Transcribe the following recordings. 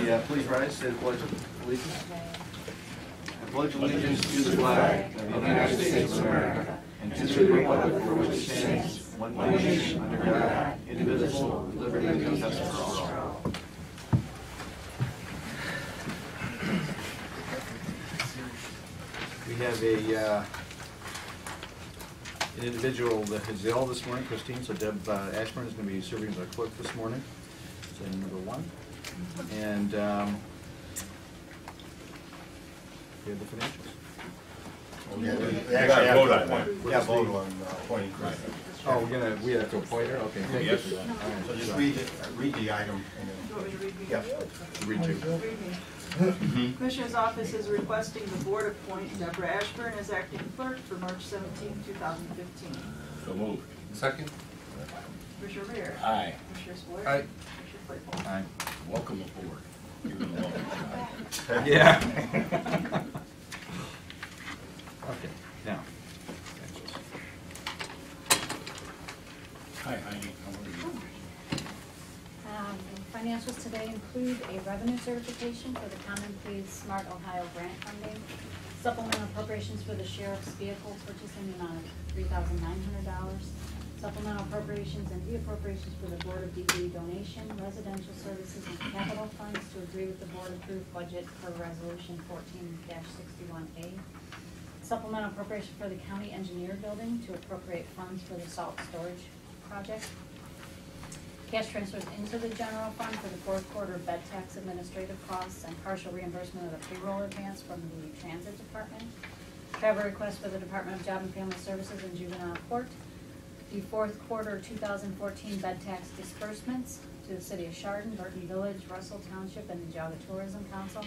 Everybody, please rise, say the Pledge of Allegiance. I pledge allegiance to the flag of the United States of America and to the republic for which it stands, one nation, under God, indivisible, with liberty and justice for all. We have an individual that is ill this morning, Christine, so Deb Ashburn is going to be serving as our clerk this morning. So number one. And we have the financials. We actually have to appoint. Yeah, vote on appointing Chris. Oh, we have to appoint her? Okay, thank you for that. All right. So just read the item and then. You want me to read these? Yep. Read two. Commissioner's office is requesting the board appoint Deborah Ashburn as acting clerk for March 17, 2015. So moved. Second. Commissioner Rea. Aye. Commissioner Spillier. Aye. Commissioner Claypool. Aye. Welcome aboard. You're gonna love it. Yeah. Okay, now. Hi, Heidi. How are you? Financials today include a revenue certification for the Common Pleas Smart Ohio grant funding, supplemental appropriations for the sheriff's vehicle purchase in the amount of $3,900, supplemental appropriations and de-appropriations for the Board of DD donation, residential services, and capital funds to agree with the board-approved budget per Resolution 14-61A, supplemental appropriation for the county engineer building to appropriate funds for the salt storage project, cash transfers into the general fund for the fourth quarter bed tax administrative costs and partial reimbursement of the payroll advance from the transit department, travel request for the Department of Job and Family Services and Juvenile Court, the fourth quarter 2014 bed tax disbursements to the city of Chardon, Burton Village, Russell Township, and the Geauga Tourism Council,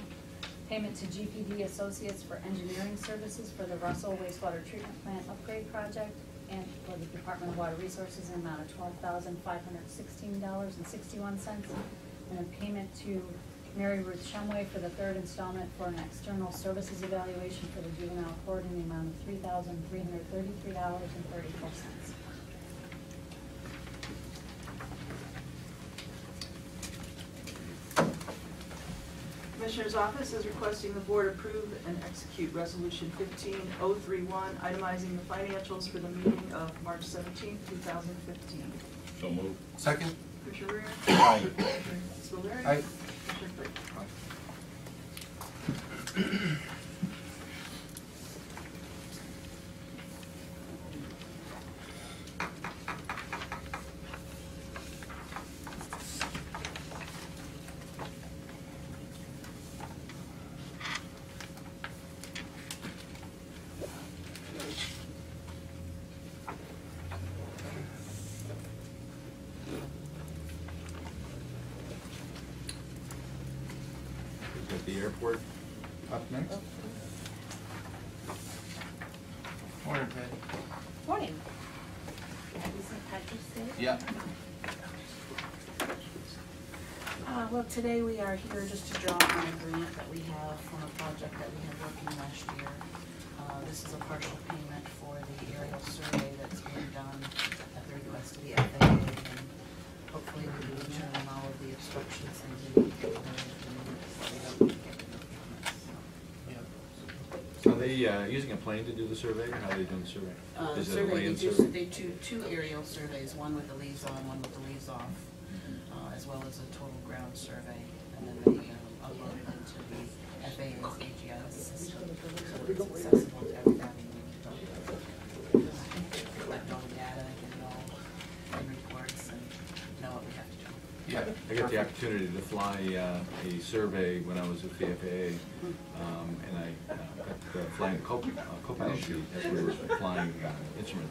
payment to GPD Associates for engineering services for the Russell Wastewater Treatment Plant Upgrade Project, and for the Department of Water Resources in the amount of $12,516.61, and a payment to Mary Ruth Shumway for the third installment for an external services evaluation for the juvenile court in the amount of $3,333.34. Commissioner's office is requesting the board approve and execute Resolution 15031, itemizing the financials for the meeting of March 17, 2015. So moved. Second. Commissioner Rea. Aye. Commissioner Spillier. Aye. Commissioner Claypool. Got the airport up next. Morning, Ted. Morning. Happy St. Patrick's Day. Yeah. Well, today we are here just to draw on a grant that we have from a project that we had working last year. This is a partial payment for the aerial survey that's being done at the request of the FAA, and hopefully we will determine all of the obstructions and So are they using a plane to do the survey, or how are they doing the survey? Is it a land survey? They do two aerial surveys, one with the leaves on, one with the leaves off, as well as a total ground survey, and then they upload it into the FAA's AGIS system, so it's accessible to everybody. Collect all the data, get it all in reports, and know what we have to do. Yeah, I got the opportunity to fly a survey when I was with the FAA, and I got flying co-pilot seat as we were flying instrument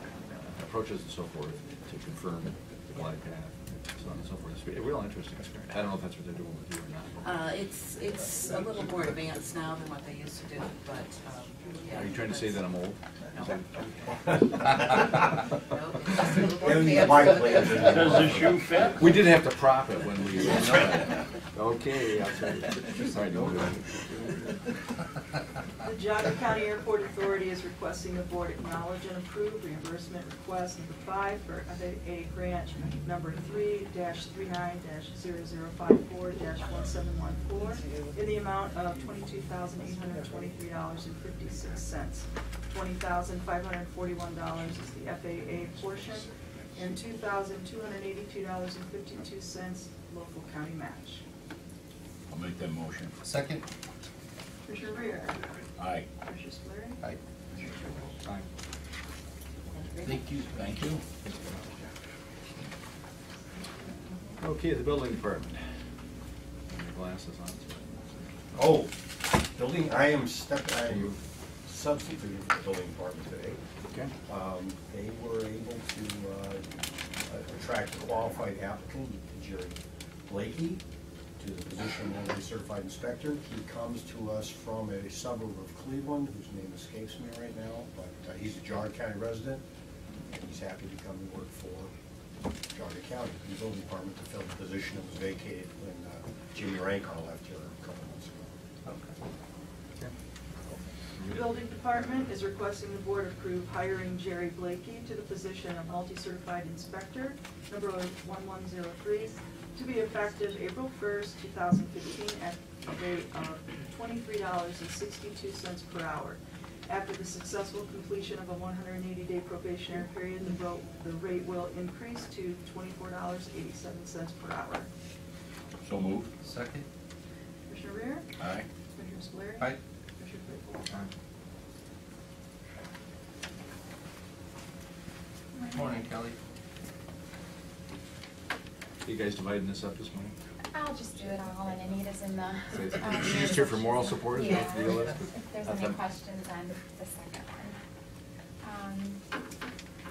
approaches and so forth to confirm the glide path, so on and so forth. It's a real interesting experience. I don't know if that's what they're doing with you or not. It's a little more advanced now than what they used to do, but yeah. Are you trying to say that I'm old? No. Does the shoe fit? We did have to prop it when we. Okay, I'll try to, sorry, don't do The Geauga County Airport Authority is requesting the board acknowledge and approve reimbursement request number 5 for FAA grant number 3-39-0054-1714 in the amount of $22,823.56. $20,541 is the FAA portion, and $2,282.52 local county match. I'll make that motion. Second? Commissioner Rea? Aye. Commissioner Spillier? Aye. Commissioner Claypool? Aye. Thank you, thank you. Okay, the building department. Your glasses on. Oh, building, I am substituting for the building department today. Okay. They were able to attract a qualified applicant, Jerry Blakey, to the position of energy certified inspector. He comes to us from a suburb of Cleveland, whose name escapes me right now, but he's a Geauga County resident, and he's happy to come and work for Geauga County, the building department, to fill the position that was vacated when Jimmy Rankar left here a couple months ago. The building department is requesting the board approve hiring Jerry Blakey to the position of multi-certified inspector, number 1103, to be effective April 1st, 2015, at a rate of $23.62 per hour. After the successful completion of a 180-day probationary period, the rate will increase to $24.87 per hour. So moved. Second? Commissioner Rea? Aye. Commissioner Spillier? Aye. Commissioner Claypool? Morning, Kelly. You guys dividing this up this morning? I'll just do it all, and Anita's in the. She's just here for moral support, is that Yeah. the deal is? If there's I any thought- questions on the second one.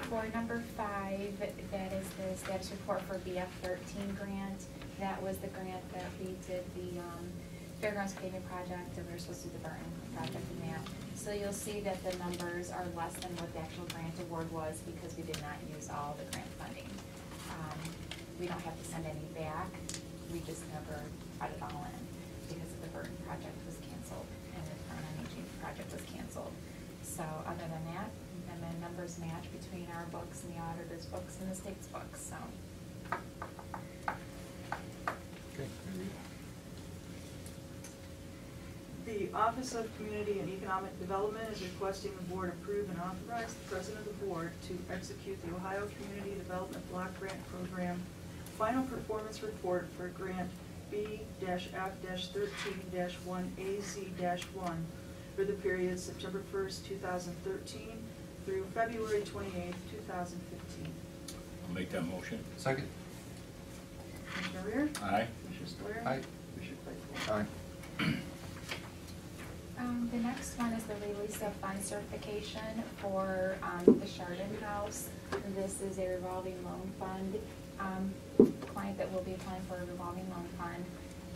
For number 5, that is the status report for BF13 grant. That was the grant that we did the Fairgrounds paving project, and we were supposed to do the Burton project in that. So you'll see that the numbers are less than what the actual grant award was because we did not use all the grant funding. We don't have to send any back. We just never got it all in because the Burton project was canceled and the Burn on Aging project was canceled. So other than that, and then numbers match between our books and the auditor's books and the state's books, so. Okay. The Office of Community and Economic Development is requesting the board approve and authorize the president of the board to execute the Ohio Community Development Block Grant Program final performance report for grant B-F-13-1AZ-1 for the period September 1st, 2013 through February 28th, 2015. I'll make that motion. Second? Commissioner Rea? Aye. Commissioner Spillier? Aye. Commissioner Claypool? Aye. The next one is the release of fund certification for the Chardon House. This is a revolving loan fund. Client that will be applying for a revolving loan fund.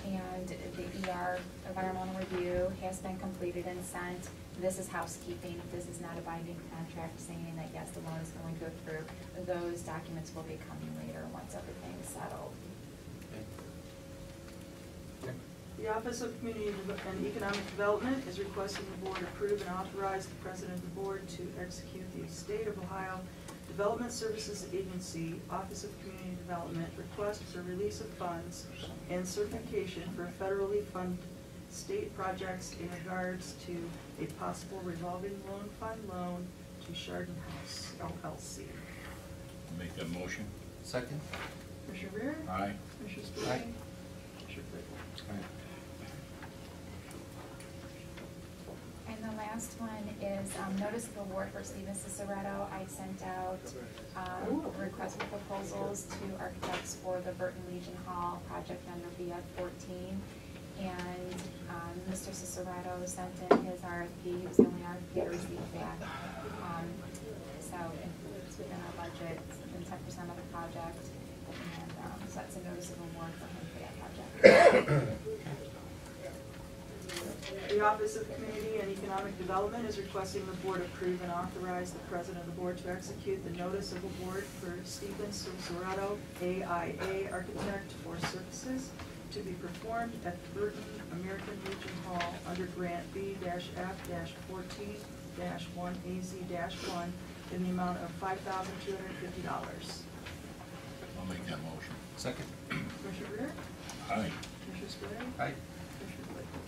And the ER environmental review has been completed and sent. This is housekeeping. This is not a binding contract saying that yes, the loan is going to go through. Those documents will be coming later once everything is settled. The Office of Community and Economic Development is requesting the board approve and authorize the president of the board to execute the State of Ohio Development Services Agency Office of Community Development request for release of funds and certification for federally funded state projects in regards to a possible revolving loan fund loan to Chardon House LLC. I'll make that motion. Second? Commissioner Rea? Aye. Commissioner Spillier? Aye. Commissioner Claypool? Aye. And the last one is notice of award for Steven Ciceretto. I sent out request for proposals to architects for the Burton Legion Hall project under BF14. And Mr. Ciceretto sent in his RFP. He was the only RFP I received back. So it's within our budget, it's within 10% of the project. And so that's a notice of award for him for that project. The Office of Community and Economic Development is requesting the board approve and authorize the president of the board to execute the notice of award for Stephen Ciceretto, AIA Architect for services to be performed at Burton American Legion Hall under grant B-F-14-1AZ-1 in the amount of $5,250. I'll make that motion. Second. Commissioner Rea? Aye. Commissioner Spillier? Aye. Commissioner Claypool?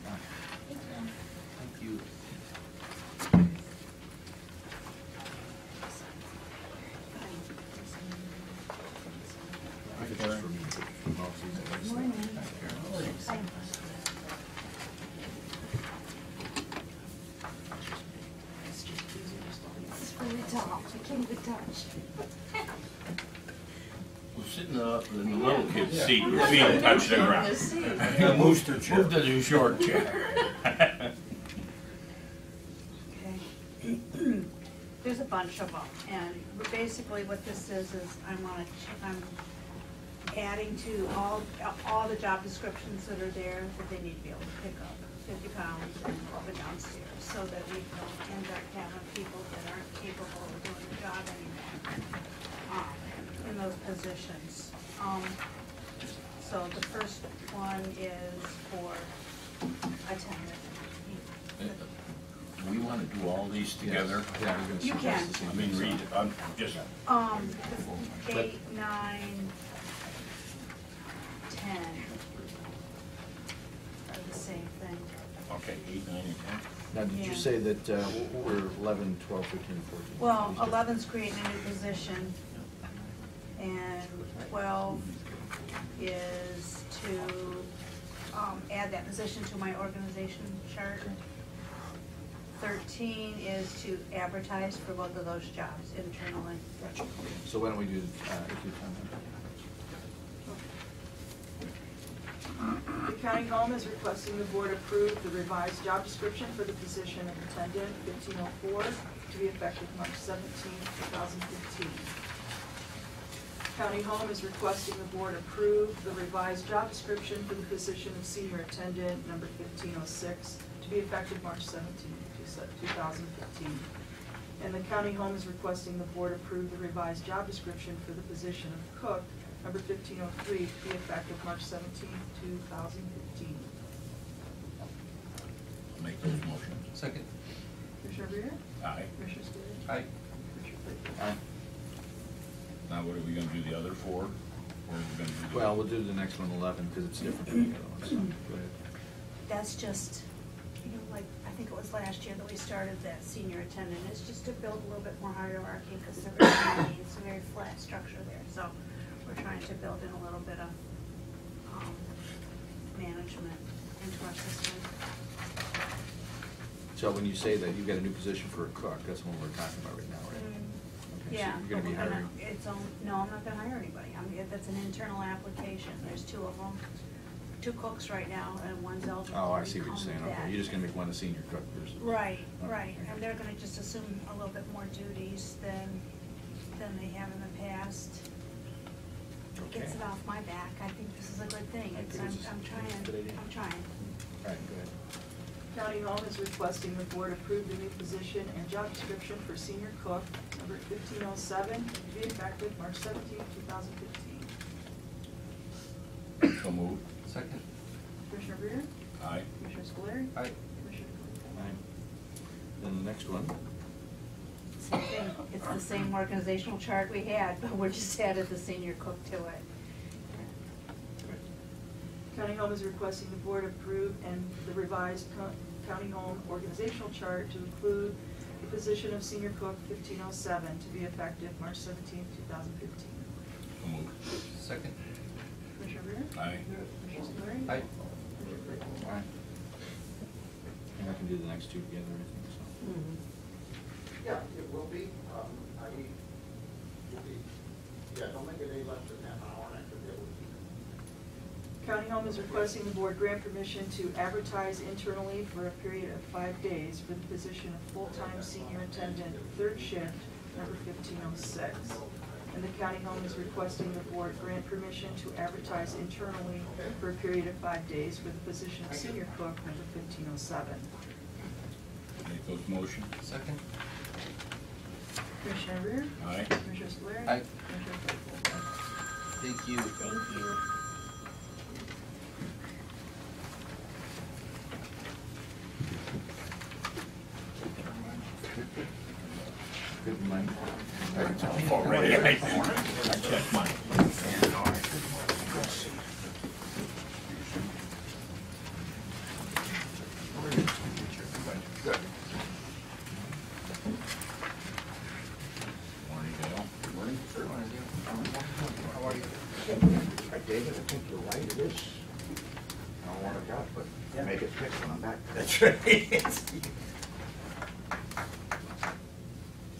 Thank you. If it's just for me, for policies, I guess. Morning. It's just easier just to leave. It's really tall, I can't even touch. We're sitting up in the little kid's seat, your feet touch the ground. A booster chair. Move to the short chair. Okay. There's a bunch of them, and basically what this is I'm adding to all the job descriptions that are there that they need to be able to pick up 50 pounds and up and downstairs, so that we don't end up having people that aren't capable of doing the job anymore in those positions. So the first one is for attendant. We wanna do all these together? Yeah, we're gonna You suggest can. the same I mean, thing, so- read it, I'm just, 8, 9, 10 are the same thing. okay, 8, 9, and 10. Now, did you Yeah. say that we're 11, 12, 13, 14? Well, 11's creating a new position, and 12 is to add that position to my organization chart. 13 is to advertise for both of those jobs internally. Gotcha. So why don't we do, if you The county home is requesting the board approve the revised job description for the position of attendant 1504 to be effective March 17, 2015. County home is requesting the board approve the revised job description for the position of senior attendant number 1506 to be effective March 17, 2015. And the county home is requesting the board approve the revised job description for the position of cook number 1503 to be effective March 17, 2015. I'll make those motions. Second. Commissioner Rea? Aye. Commissioner Spillier? Aye. Commissioner Claypool? Aye. Now, what are we gonna do, the other 4? Or are we gonna do the? Well, we'll do the next one, 11, because it's different from the other one, so go ahead. That's just, like, I think it was last year that we started that senior attendant. It's just to build a little bit more hierarchy, because it's a very flat structure there. So we're trying to build in a little bit of management into our system. So when you say that you've got a new position for a cook, that's what we're talking about right now, right? Okay, so Yeah. you're gonna be but we're hiring. no, I'm not gonna hire anybody. That's an internal application. There's 2 of them, 2 cooks right now, and one's eligible Oh, I to see what you're become saying, that. okay, you're just gonna make one a senior cook person. Right, Oh, right, okay. and they're gonna just assume a little bit more duties than they have in the past. It Okay. gets it off my back. I think this is a good thing. I think it's a I'm trying, good idea. I'm trying. All right, go ahead. County home is requesting the board approve the new position and job description for senior cook, number 1507, to be effective March 17, 2015. So moved. Second. Commissioner Rea? Aye. Commissioner Spillier? Aye. Commissioner Claypool? All right. Then the next one, Same thing. It's the same organizational chart we had, but we're just added the senior cook to it. go ahead. County home is requesting the board approve and the revised county home organizational chart to include the position of senior cook 1507 to be effective March 17, 2015. So moved. Second. Commissioner Rea? Aye. Commissioner Spillier? Aye. Commissioner Claypool? All right. And I can do the next 2 together, I think, so. Yeah, it will be, don't make it any less than half an hour, and I should be able to keep it. County home is requesting the board grant permission to advertise internally for a period of 5 days for the position of full-time senior attendant, 3rd shift, number 1506. And the county home is requesting the board grant permission to advertise internally for a period of 5 days for the position of senior cook, number 1507. Make those motions. Second. Commissioner Rea? Aye. Commissioner Spillier? Aye. Commissioner Claypool? Thank you. Thank you. Good night. Already, I checked mine. Morning, Dale. Good morning, sir. How are you? David, I think you're right, it is. I don't want to got, but make it fix when I'm back. That's right.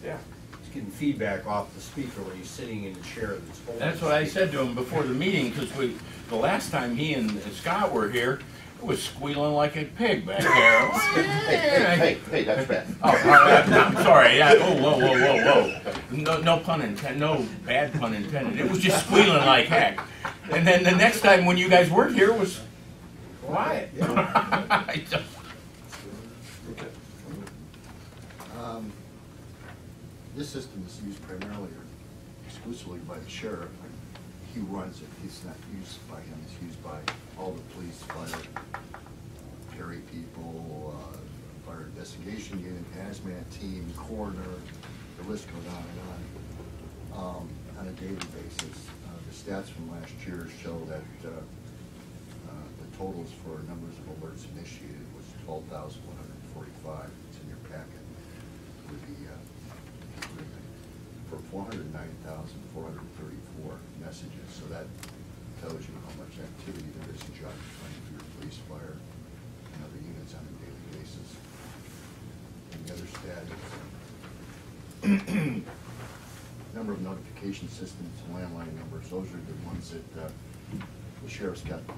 Yeah. He's getting feedback off the speaker when he's sitting in the chair that's holding. That's what I said to him before the meeting, because the last time he and Scott were here, it was squealing like a pig back there. Hey, that's bad. Oh, I'm sorry. Yeah. Oh, whoa. No pun intended. No bad pun intended. It was just squealing like heck. And then the next time when you guys weren't here, it was quiet. I just- This system is used primarily or exclusively by the sheriff. He runs it. It's not used by him. It's used by all the police, fire, Perry people, fire investigation unit, hazmat team, coroner. The list goes on a daily basis. The stats from last year show that the totals for numbers of alerts initiated was 12,145. It's in your packet with the for 409,434 messages. So that tells you how much activity there is in Geauga County for your police, fire, and other units on a daily basis. And the other stat is number of notification systems and landline numbers. Those are the ones that the sheriff's got the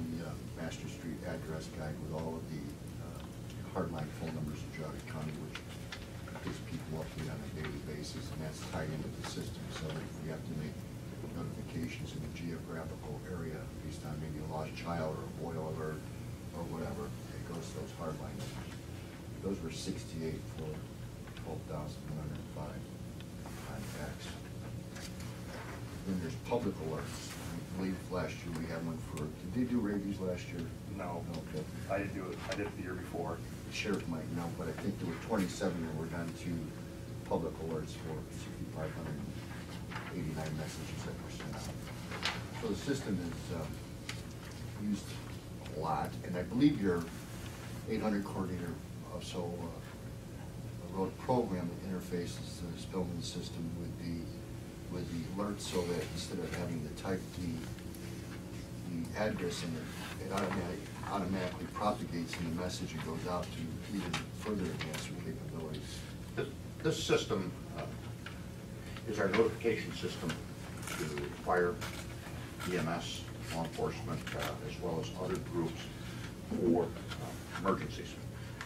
Master Street address guide with all of the hardline phone numbers in Geauga County, which gives people update on a daily basis, and that's tied into the system. So if we have to make notifications in a geographical area based on maybe a lost child or a boil alert or whatever, it goes to those hardline numbers. Those were 68 for 12,105 contacts. Then there's public alerts. I believe last year we had one for, did they do rabies last year? No, Okay. I didn't do it. I did it the year before. The sheriff might know, but I think there were 27 that were done to public alerts for 6,589 messages that were sent out. So the system is used a lot, and I believe your 800 coordinator also wrote a program that interfaces the Spillman system with the alerts, so that instead of having to type the address in it, it automatically propagates in the message and goes out to even further enhance your capabilities. This system is our notification system to fire, EMS, law enforcement, as well as other groups for emergencies.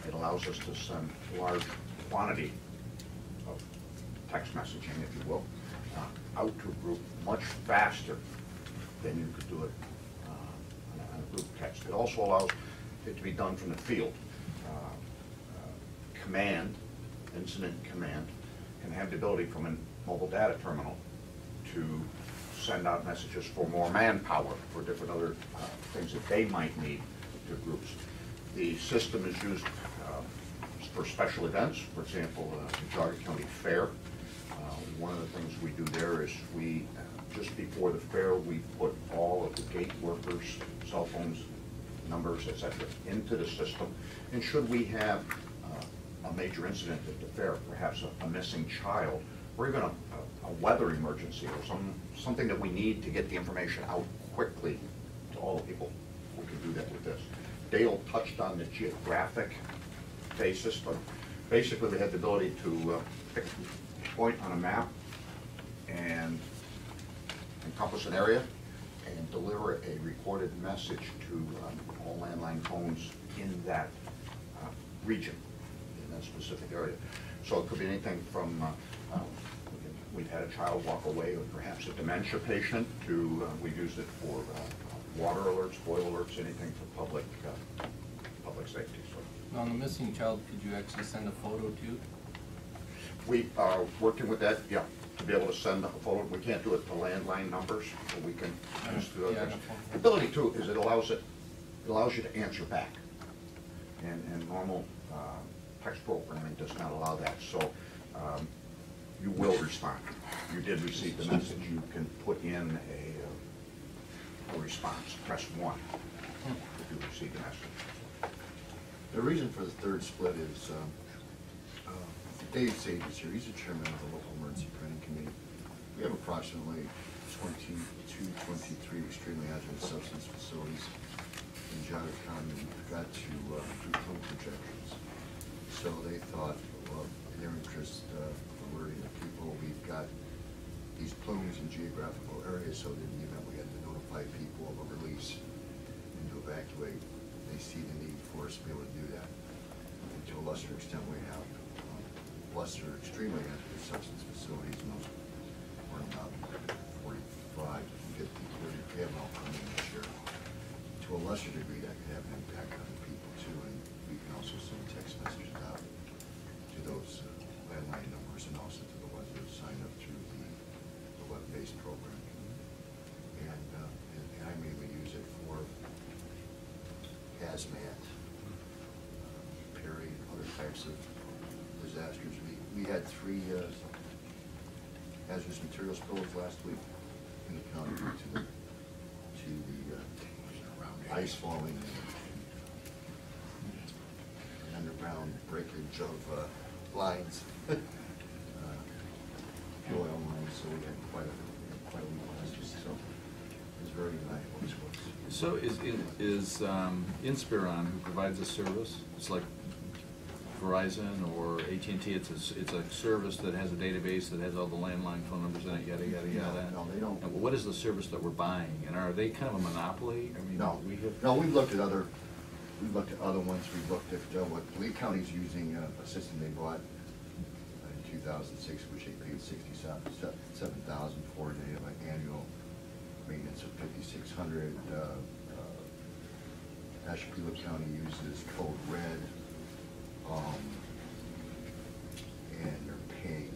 It allows us to send large quantity of text messaging, if you will, out to a group much faster than you could do it on a group text. It also allows it to be done from the field. Command, incident command, can have the ability from a mobile data terminal to send out messages for more manpower, for different other things that they might need to groups. The system is used for special events, for example, the Geauga County Fair. One of the things we do there is we, just before the fair, we put all of the gate workers' cell phones, numbers, etc., into the system. And should we have a major incident at the fair, perhaps a missing child, or even a weather emergency, or something that we need to get the information out quickly to all the people, we can do that with this. Dale touched on the geographic basis, but basically we have the ability to pick a point on a map and encompass an area and deliver a recorded message to all landline phones in that region, in that specific area. So it could be anything from, we've had a child walk away with perhaps a dementia patient to, we've used it for water alerts, boil alerts, anything for public safety. So On the missing child, could you actually send a photo too? we are working with that, yeah, to be able to send a photo. We can't do it to landline numbers, but we can just do Yeah, it. no The ability too is it allows you to answer back. And normal text programming does not allow that. So you will respond. You did receive the message. You can put in a response. Press 1 if you received the message. The reason for the third split is Dave Sage is here. He's the chairman of the local emergency planning committee. We have approximately 22, 23 extremely hazardous substance facilities in Geauga County. We've got to do plume projections. So they thought, well, in their interest, alerting the people, we've got these plumes in geographical areas, so that in the event we had to notify people of a release and to evacuate, they see the need for us to be able to do that. And to a lesser extent, we have lesser, extremely hazardous substance facilities, most are about 45, 50, 30 KML coming this year. To a lesser degree, that could have an impact on the people too, and we can also send text messages out to those landline numbers and also to the ones that sign up through the web-based program. And I mainly use it for hazmat, period, other types of disasters. We had 3 hazardous material spills last week in the county due to the ice falling and underground breakage of lines, fuel oil lines. So we had quite a week last week. So it was very valuable. So is Inspiron, who provides a service, it's like Verizon or AT&T, it's a service that has a database that has all the landline phone numbers in it, yada, yada, yada? No, they don't. And what is the service that we're buying? And are they kind of a monopoly? I mean, No, we've looked at other ones. We've looked at what Lee County's using, a system they bought in 2006, which they paid $67,000 for. They have an annual maintenance of $5,600. Ashpila County uses Code Red, and they're paying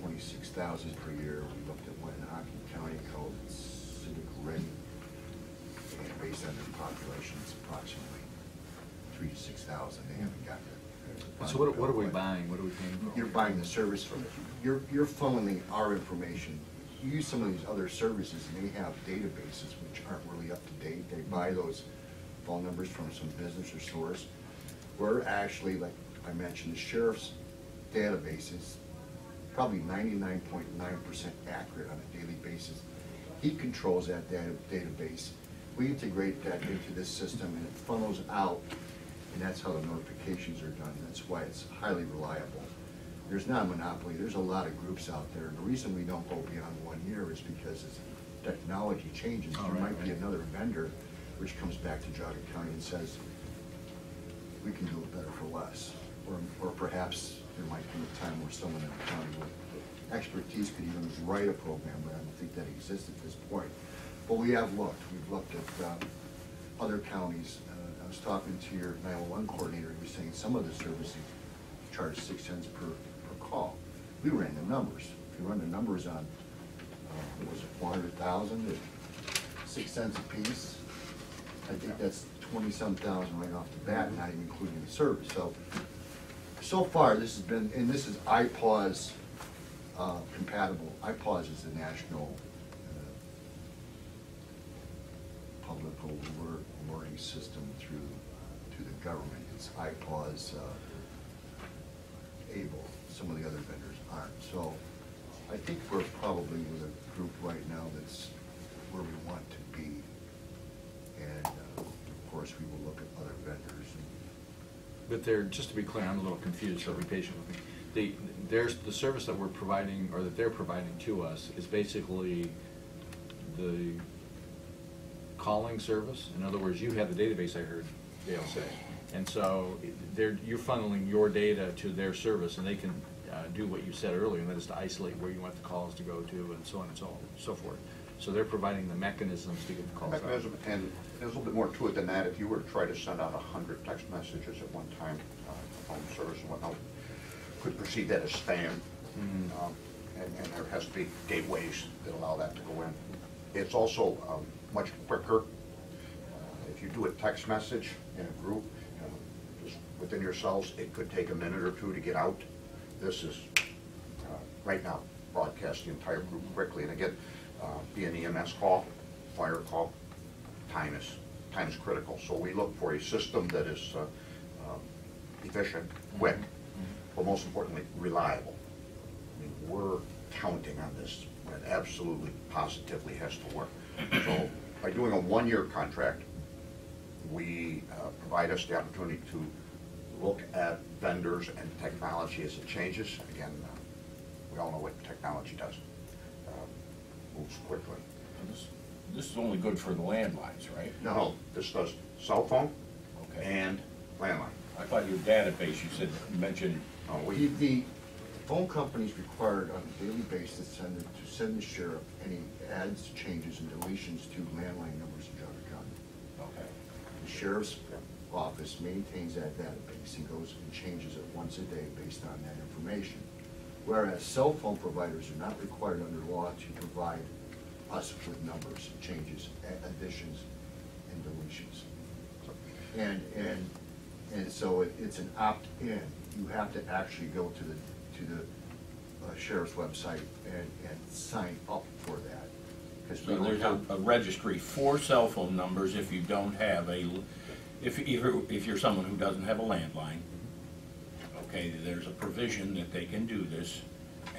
$26,000 per year. We looked at one in Hocking County called Civic Ready, and based on their population, it's approximately 3,000 to 6,000. They haven't gotten it. So what are we buying? What are we paying for? You're buying the service from it. You're funneling our information. You use some of these other services, and they have databases which aren't really up to date. They buy those phone numbers from some business or source. We're actually, like I mentioned, the sheriff's database is probably 99.9% accurate on a daily basis. He controls that database. We integrate that into this system, and it funnels out, and that's how the notifications are done. That's why it's highly reliable. There's not a monopoly. There's a lot of groups out there. And the reason we don't go beyond 1 year is because as technology changes, there might be another vendor which comes back to Geauga County and says, we can do it better for less. Or perhaps there might be a time where someone in the county with expertise could even write a program, but I don't think that exists at this point. But we have looked. We've looked at other counties. I was talking to your 911 coordinator. He was saying some of the services charge 6 cents per call. We ran the numbers. If you run the numbers on, what was it, 400,000 at 6 cents a piece, I think that's 20-some thousand right off the bat, not even including the service. So far this has been, and this is iPause compatible. iPause is the national public alerting system to the government. It's iPause able. Some of the other vendors aren't. So I think we're probably with a group right now that's where we want to be. And of course, we will look at other vendors. But they're, just to be clear, I'm a little confused, so be patient with me. There's the service that we're providing, or that they're providing to us, is basically the calling service. In other words, you have the database, I heard Dale say. And so you're funneling your data to their service, and they can do what you said earlier, and that is to isolate where you want the calls to go to, and so on and so forth. So they're providing the mechanisms to get the calls out. Mechanism, and there's a little bit more to it than that. If you were to try to send out 100 text messages at one time, phone service and whatnot, could perceive that as spam. And there has to be gateways that allow that to go in. It's also much quicker. If you do a text message in a group, just within yourselves, it could take a minute or two to get out. This is right now broadcast the entire group quickly. And again, be an EMS call, fire call, time is critical. So we look for a system that is efficient, quick, but most importantly, reliable. I mean, we're counting on this. It absolutely, positively has to work. So by doing a one-year contract, we provide us the opportunity to look at vendors and technology as it changes. Again, we all know what technology does. Moves quickly. This is only good for the landlines, right? No, this does cell phone Okay. and landline. I thought your database, you mentioned, The phone company's required on a daily basis to send the sheriff any adds, changes, and deletions to landline numbers in Geauga County. okay. The sheriff's office maintains that database and goes and changes it once a day based on that information. Whereas cell phone providers are not required under law to provide us with numbers, changes, additions, and deletions. And so it's an opt-in. You have to actually go to the sheriff's website and sign up for that. Because we So don't there's have. a registry for cell phone numbers if you don't have if you're someone who doesn't have a landline. Okay, there's a provision that they can do this,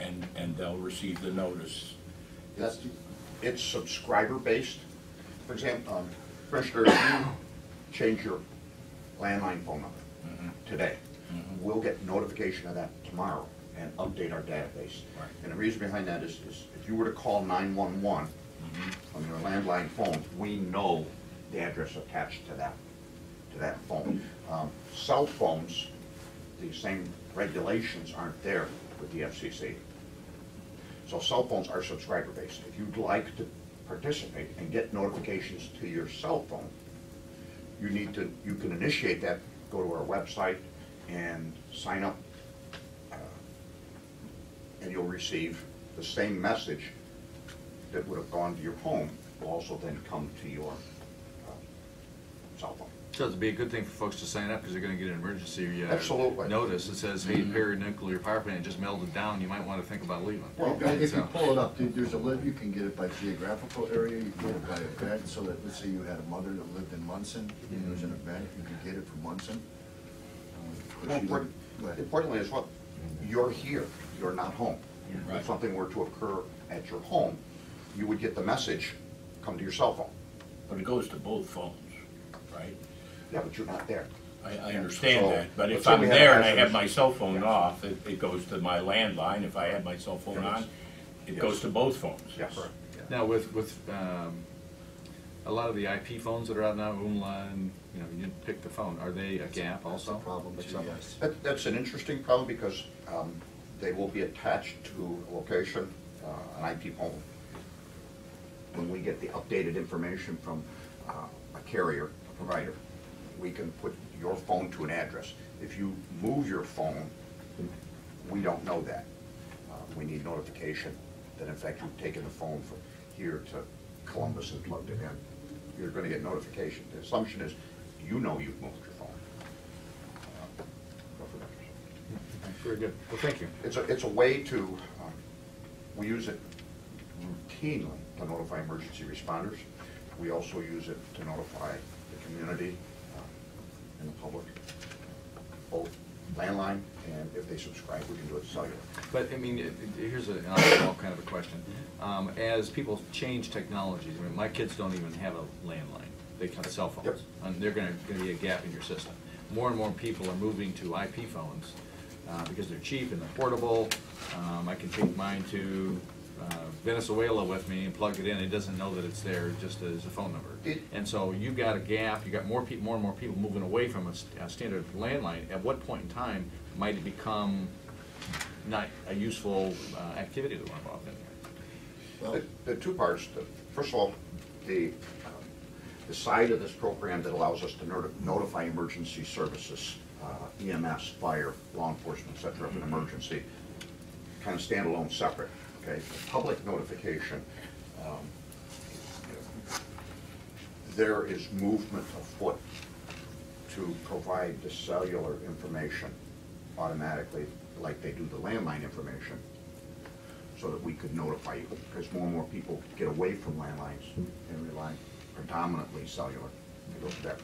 and they'll receive the notice. It's subscriber-based. For example, Commissioner, if you change your landline phone number today, we'll get notification of that tomorrow and update our database. Right. And the reason behind that is if you were to call 911 on your landline phone, we know the address attached to that phone. Cell phones, the same regulations aren't there with the FCC. So cell phones are subscriber-based. If you'd like to participate and get notifications to your cell phone, you can initiate that, go to our website and sign up, and you'll receive the same message that would have gone to your home will also then come to your cell phone. So it'd be a good thing for folks to sign up because they're going to get an emergency Absolutely. notice that says, hey, Perry Nuclear Power Plant just melted down. You might want to think about leaving. Well, if you So- pull it up, there's a list, you can get it by geographical area, you can get it by event, so that, let's say you had a mother that lived in Munson, and there's an event, you can get it from Munson. Of course, you live- go ahead. Importantly as well, you're here, you're not home. Right. If something were to occur at your home, you would get the message, come to your cell phone. But it goes to both phones, right? Yeah, but you're not there. I understand So, that, but let's if say I'm we have there a and I have hazardous- my cell phone Yeah. off, it goes to my landline. If I have my cell phone Yes. on, it Yes. goes to both phones. Yes. Now, with a lot of the IP phones that are out now, Umla, and you pick the phone, are they a gap also? That's a problem Like too, some- yes. That's an interesting problem because they will be attached to a location, an IP phone. When we get the updated information from a carrier, a provider, we can put your phone to an address. If you move your phone, we don't know that. We need notification that in fact you've taken the phone from here to Columbus and plugged it in. You're going to get notification. The assumption is you know you've moved your phone. Go for that. Very good. Well, thank you. It's a way to, we use it routinely to notify emergency responders. We also use it to notify the community and the public, both landline and if they subscribe, we can do it cellular. But, I mean, here's an oddball kind of a question. As people change technologies, I mean, my kids don't even have a landline. They have cell phones. Yep. And they're going to be a gap in your system. More and more people are moving to IP phones because they're cheap and they're portable. I can take mine to Venezuela with me and plug it in. It doesn't know that it's there just as a phone number. And so you've got a gap. You've got more and more people moving away from a standard landline. At what point in time might it become not a useful activity that we're involved in here? Well, The two parts. First of all, the side of this program that allows us to notify emergency services, EMS, fire, law enforcement, et cetera, of an emergency, kind of standalone, separate. Okay, the public notification, there is movement afoot to provide the cellular information automatically, like they do the landline information, so that we could notify you, because more and more people get away from landlines and rely predominantly cellular. They go to that.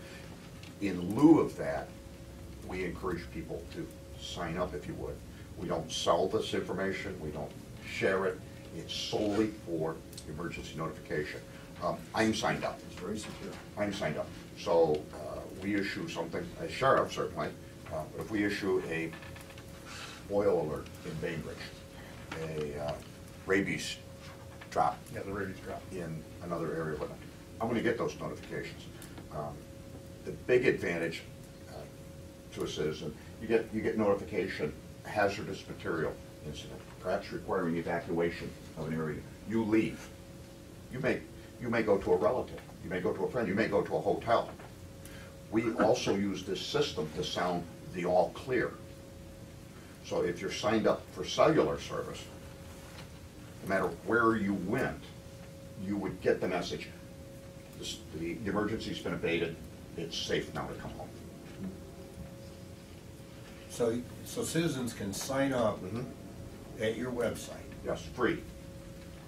In lieu of that, we encourage people to sign up if you would. We don't sell this information, we don't share it, it's solely for emergency notification. I'm signed up. It's very secure. I'm signed up. So we issue something, as sheriff certainly, if we issue a oil alert in Bainbridge, a rabies drop. Yeah, the rabies drop. In another area, but I'm gonna get those notifications. The big advantage to a citizen, you get notification, hazardous material incident, perhaps requiring evacuation of an area. You leave. You may go to a relative, you may go to a friend, you may go to a hotel. We also use this system to sound the all clear. So if you're signed up for cellular service, no matter where you went, you would get the message, the emergency's been abated, it's safe now to come home. So citizens can sign up at your website Yes, free,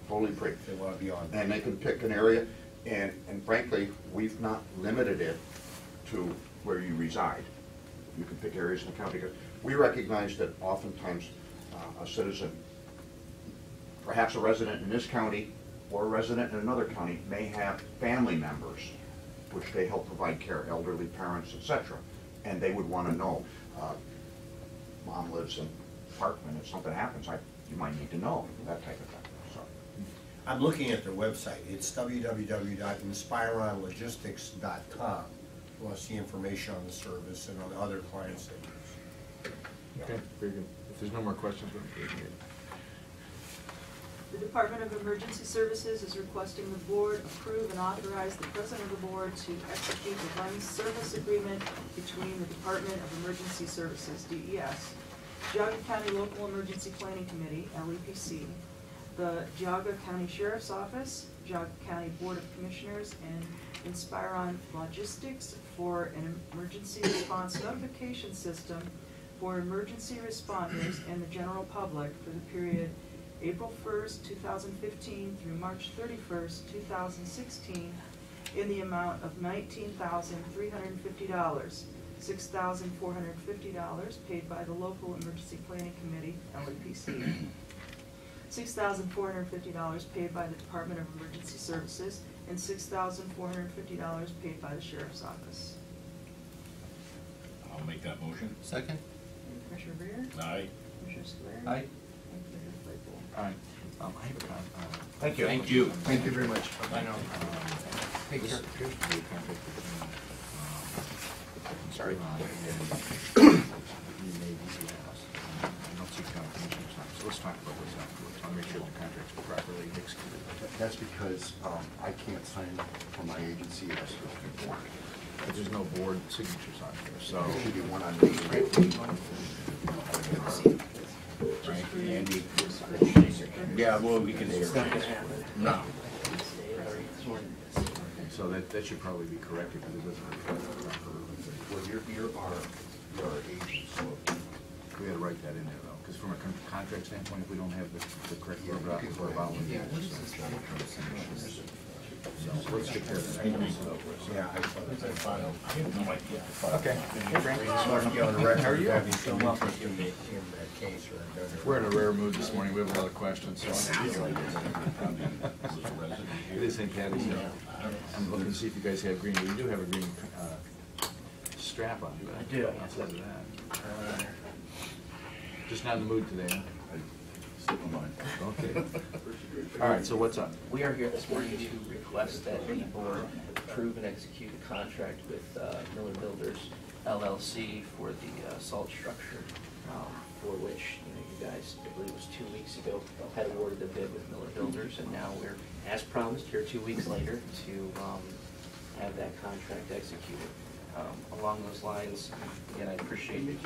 totally free. if they want to be on. And they can pick an area, and frankly, we've not limited it to where you reside. You can pick areas in the county. We recognize that oftentimes a citizen, perhaps a resident in this county or a resident in another county, may have family members which they help provide care, elderly parents, etc. And they would want to know, mom lives in Parkman, if something happens, you might need to know, that type of thing. So, I'm looking at their website. It's www.inspironlogistics.com. If you want to see information on the service and on other clients that use. Okay, very good. If there's no more questions, we'll begin. The Department of Emergency Services is requesting the board approve and authorize the president of the board to execute the run service agreement between the Department of Emergency Services, DES, Geauga County Local Emergency Planning Committee, LEPC, the Geauga County Sheriff's Office, Geauga County Board of Commissioners, and Inspiron Logistics for an emergency response notification system for emergency responders and the general public for the period April 1st, 2015 through March 31st, 2016 in the amount of $19,350, $6,450 paid by the Local Emergency Planning Committee, LEPC, $6,450 paid by the Department of Emergency Services, and $6,450 paid by the Sheriff's Office. I'll make that motion. Second? Commissioner Rea? Aye. Commissioner Spillier? Aye. And Commissioner Claypool. All right, I have a Thank you. Thank you. Thank you very much. I know. Take This care. appears to be a contract between, Sorry. and you may be asked. I don't see county commissioners on, so let's talk about this afterwards. I'll make sure the contract's properly executed. That's because I can't sign for my agency, it has to go through the board. But there's no board signatures on here, so. There should be one on me. Right, Andy. Yeah, well, we can. No. So that should probably be corrected because it doesn't reflect the proper. Well, you're our agent, so. We gotta write that in there though, because from a contract standpoint, if we don't have the correct verb out before about. Yeah, what is this job? So let's get there. Yeah, I saw that. I have no idea. Okay. Just want to be on the record. How are you? Having some interest in that case or another. We're in a rare mood this morning. We have a lot of questions, so. It is St. Patty's Day. I'm looking to see if you guys have green. We do have a green strap on. But I do. outside of that. Just not in the mood today, huh? Okay. All right, so what's up? We are here this morning to request that the board approve and execute a contract with Miller Builders LLC for the salt structure, for which you guys, I believe it was 2 weeks ago, had awarded the bid with Miller Builders, and now we're, as promised, here 2 weeks later to have that contract executed. Along those lines, again, I appreciate it.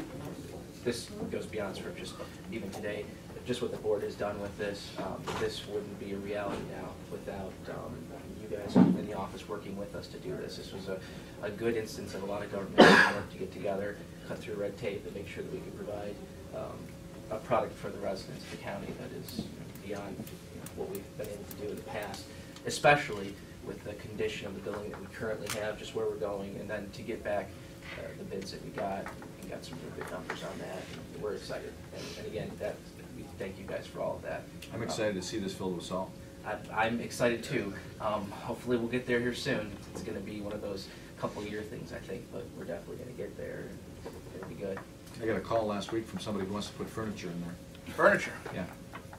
This goes beyond sort of just even today, just what the board has done with this. This wouldn't be a reality now without you guys in the office working with us to do this. This was a good instance of a lot of government work to get together, cut through red tape, and make sure that we could provide a product for the residents of the county that is beyond what we've been able to do in the past, especially with the condition of the building that we currently have, just where we're going, and then to get back the bids that we got some really good numbers on that. And we're excited, and again, we thank you guys for all of that. I'm excited to see this filled with salt. I'm excited too. Hopefully we'll get there here soon. It's going to be one of those couple-year things, I think, but we're definitely going to get there. It'll be good. I got a call last week from somebody who wants to put furniture in there. Furniture. Yeah.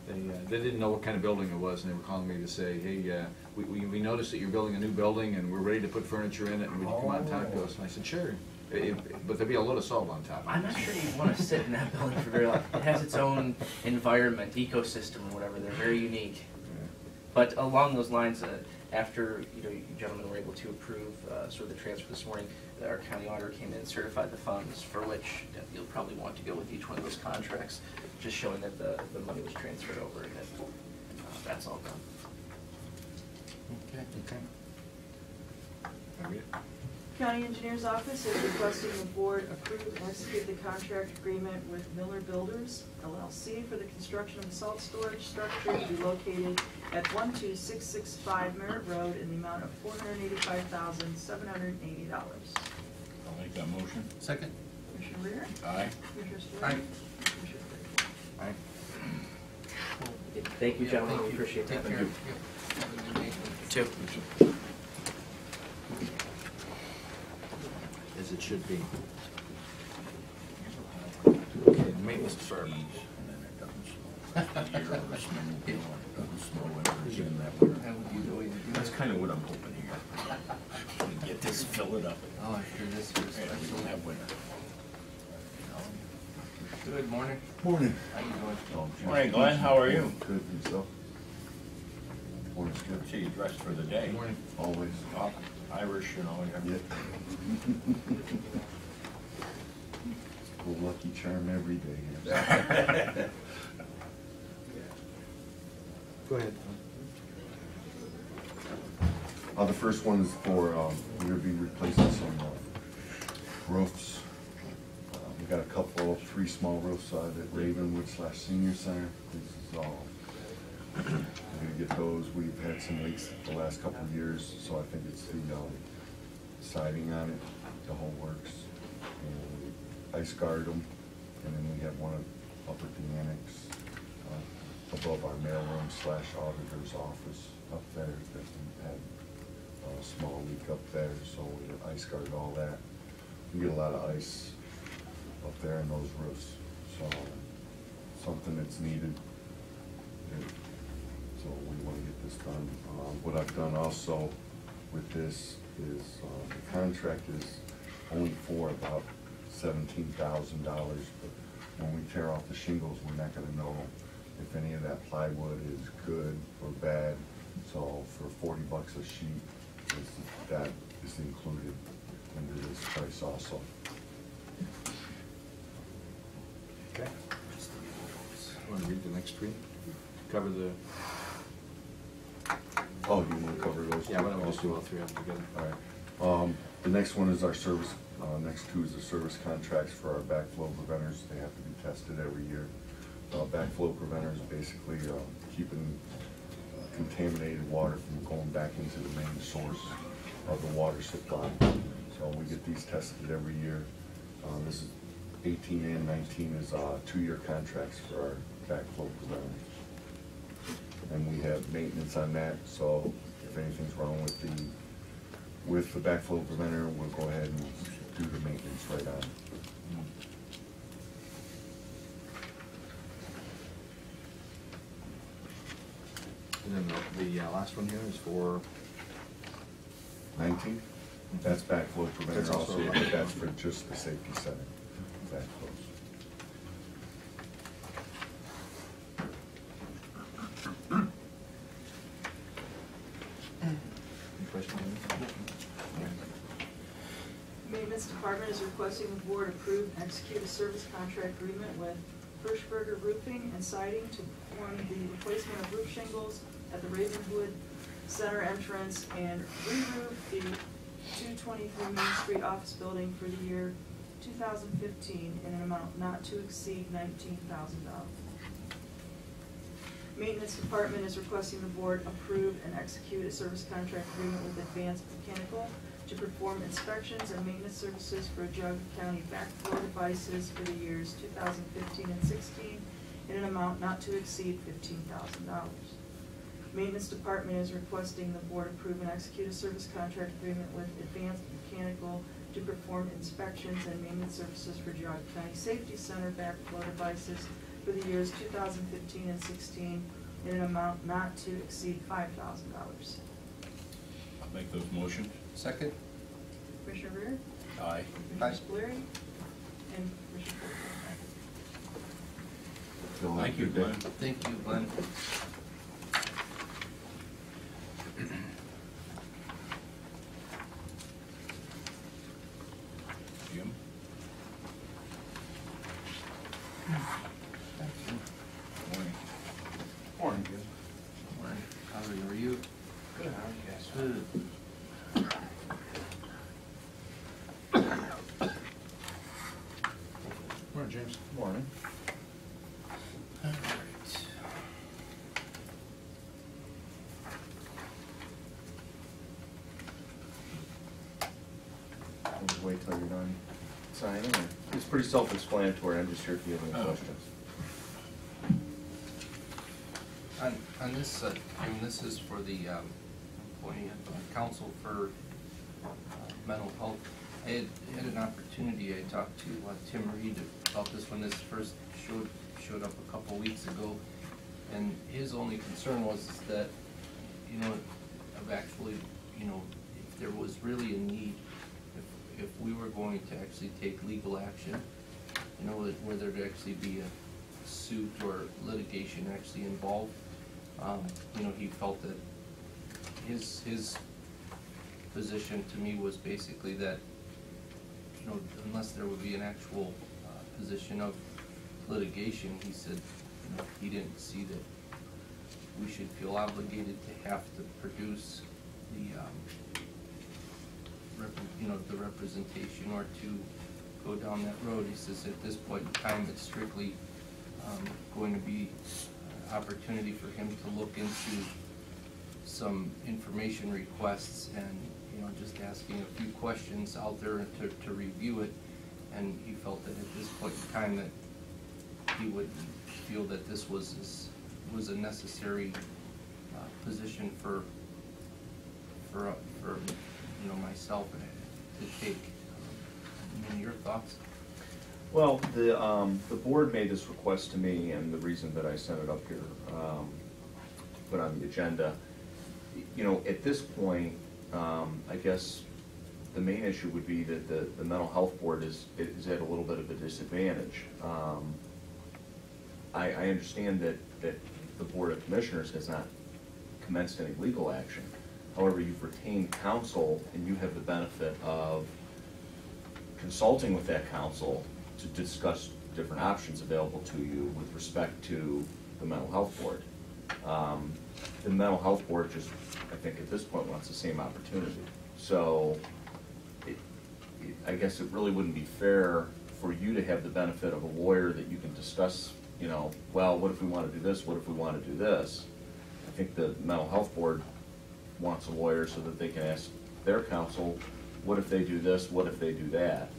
They didn't know what kind of building it was, and they were calling me to say, hey, we noticed that you're building a new building, and we're ready to put furniture in it, and would you come out and talk to us? And I said, sure. But there'd be a load of salt on top. I'm not sure you want to sit in that building for very long. It has its own environment, ecosystem, or whatever. They're very unique. But along those lines, after you gentlemen were able to approve sort of the transfer this morning, our county auditor came in and certified the funds, for which you'll probably want to go with each one of those contracts, just showing that the money was transferred over and that that's all done. Okay. Are we- County Engineer's Office is requesting the board approve and execute the contract agreement with Miller Builders, LLC, for the construction of a salt storage structure to be located at 12665 Merritt Road in the amount of $485,780. I'll make that motion. Second? Commissioner Rea? Aye. Commissioner Spillier? Aye. Commissioner Claypool? Aye. Thank you, gentlemen. We Thank you. appreciate that. Take care. Have a good day. Too. As it should be. Okay, maintenance department. That's kind of what I'm hoping here. Get this, fill it up. Oh, after this year's. Yeah, we don't have winter. Good morning. Morning. How you doing? Morning, Glenn, how are you? Good, yourself? Morning's good. See you dressed for the day. Morning. Always. Well, Irish, Yeah. Well, Lucky Charm every day. Go ahead. The first one is for, we're gonna be replacing some roofs. We got a couple, 3 small roofs at Ravenwood/Senior Center. This is all, we're gonna get those. We've had some leaks the last couple of years, so I think it's the siding on it, the whole works. And we ice guard them, and then we have one up at the annex, above our mailroom/auditor's office up there, that we had a small leak up there, so we ice guarded all that. We get a lot of ice up there in those roofs, so something that's needed. So we want to get this done. What I've done also with this is, the contract is only for about $17,000, but when we tear off the shingles, we're not gonna know if any of that plywood is good or bad. So for $40 a sheet, that is included into this price also. Okay. Want to read the next three? Cover the, Oh, you want to cover those? yeah, why don't we just do all also? 3 of them together? All right. The next one is our service, next 2 is the service contracts for our backflow preventers. They have to be tested every year. Backflow preventers basically keeping contaminated water from going back into the main source of the water supply. So we get these tested every year. This is 18 and 19 is 2-year contracts for our backflow preventers. And we have maintenance on that, so if anything's wrong with the backflow preventer, we'll go ahead and do the maintenance right on it. And then the last one here is for, 19, that's backflow preventer That's also- also, but that's for just the safety center, backflows. any questions? Maintenance Department is requesting the board approve and execute a service contract agreement with Hirschberger Roofing and Siding to perform the replacement of roof shingles at the Ravenwood Center entrance and re-roof the 223 Main Street office building for the year 2015 in an amount not to exceed $19,000. Maintenance Department is requesting the board approve and execute a service contract agreement with Advanced Mechanical to perform inspections and maintenance services for Geauga County backflow devices for the years 2015 and 16 in an amount not to exceed $15,000. Maintenance Department is requesting the board approve and execute a service contract agreement with Advanced Mechanical to perform inspections and maintenance services for Geauga County Safety Center backflow devices for the years 2015 and 16 in an amount not to exceed $5,000. I'll make those motions. Second? Commissioner Rea? Aye. Commissioner Spillier? And Commissioner Claypool? Thank you, Glenn. Thank you, Glenn. Jim? Morning. Morning, Jim. Morning. How are you? Good, how are you guys? Good. Morning, James. Morning. All right. I'll just wait till you're done signing. It's pretty self-explanatory. I'm just here if you have any Oh. questions. On this, Jim, this is for the employee council for mental health. I had an opportunity, I talked to Tim Reed about this when this first showed up a couple weeks ago. And his only concern was that, you know, of actually, you know, if there was really a need, if we were going to actually take legal action, you know, where there'd actually be a suit or litigation actually involved. You know, he felt that his position to me was basically that, you know, unless there would be an actual position of litigation, he said, you know, he didn't see that we should feel obligated to have to produce the, you know, the representation or to go down that road. He says at this point in time, it's strictly going to be opportunity for him to look into some information requests and, you know, just asking a few questions out there to review it. And he felt that at this point in time that he would feel that this was a necessary position for you know, myself to take. And your thoughts? Well, the board made this request to me, and the reason that I sent it up here, put on the agenda, you know, at this point, I guess the main issue would be that the mental health board is at a little bit of a disadvantage. I understand that the Board of Commissioners has not commenced any legal action. However, you've retained counsel, and you have the benefit of consulting with that counsel to discuss different options available to you with respect to the mental health board. The mental health board just, I think at this point, wants the same opportunity. So I guess it really wouldn't be fair for you to have the benefit of a lawyer that you can discuss, you know, well, what if we want to do this, what if we want to do this? I think the mental health board wants a lawyer so that they can ask their counsel, what if they do this, what if they do that?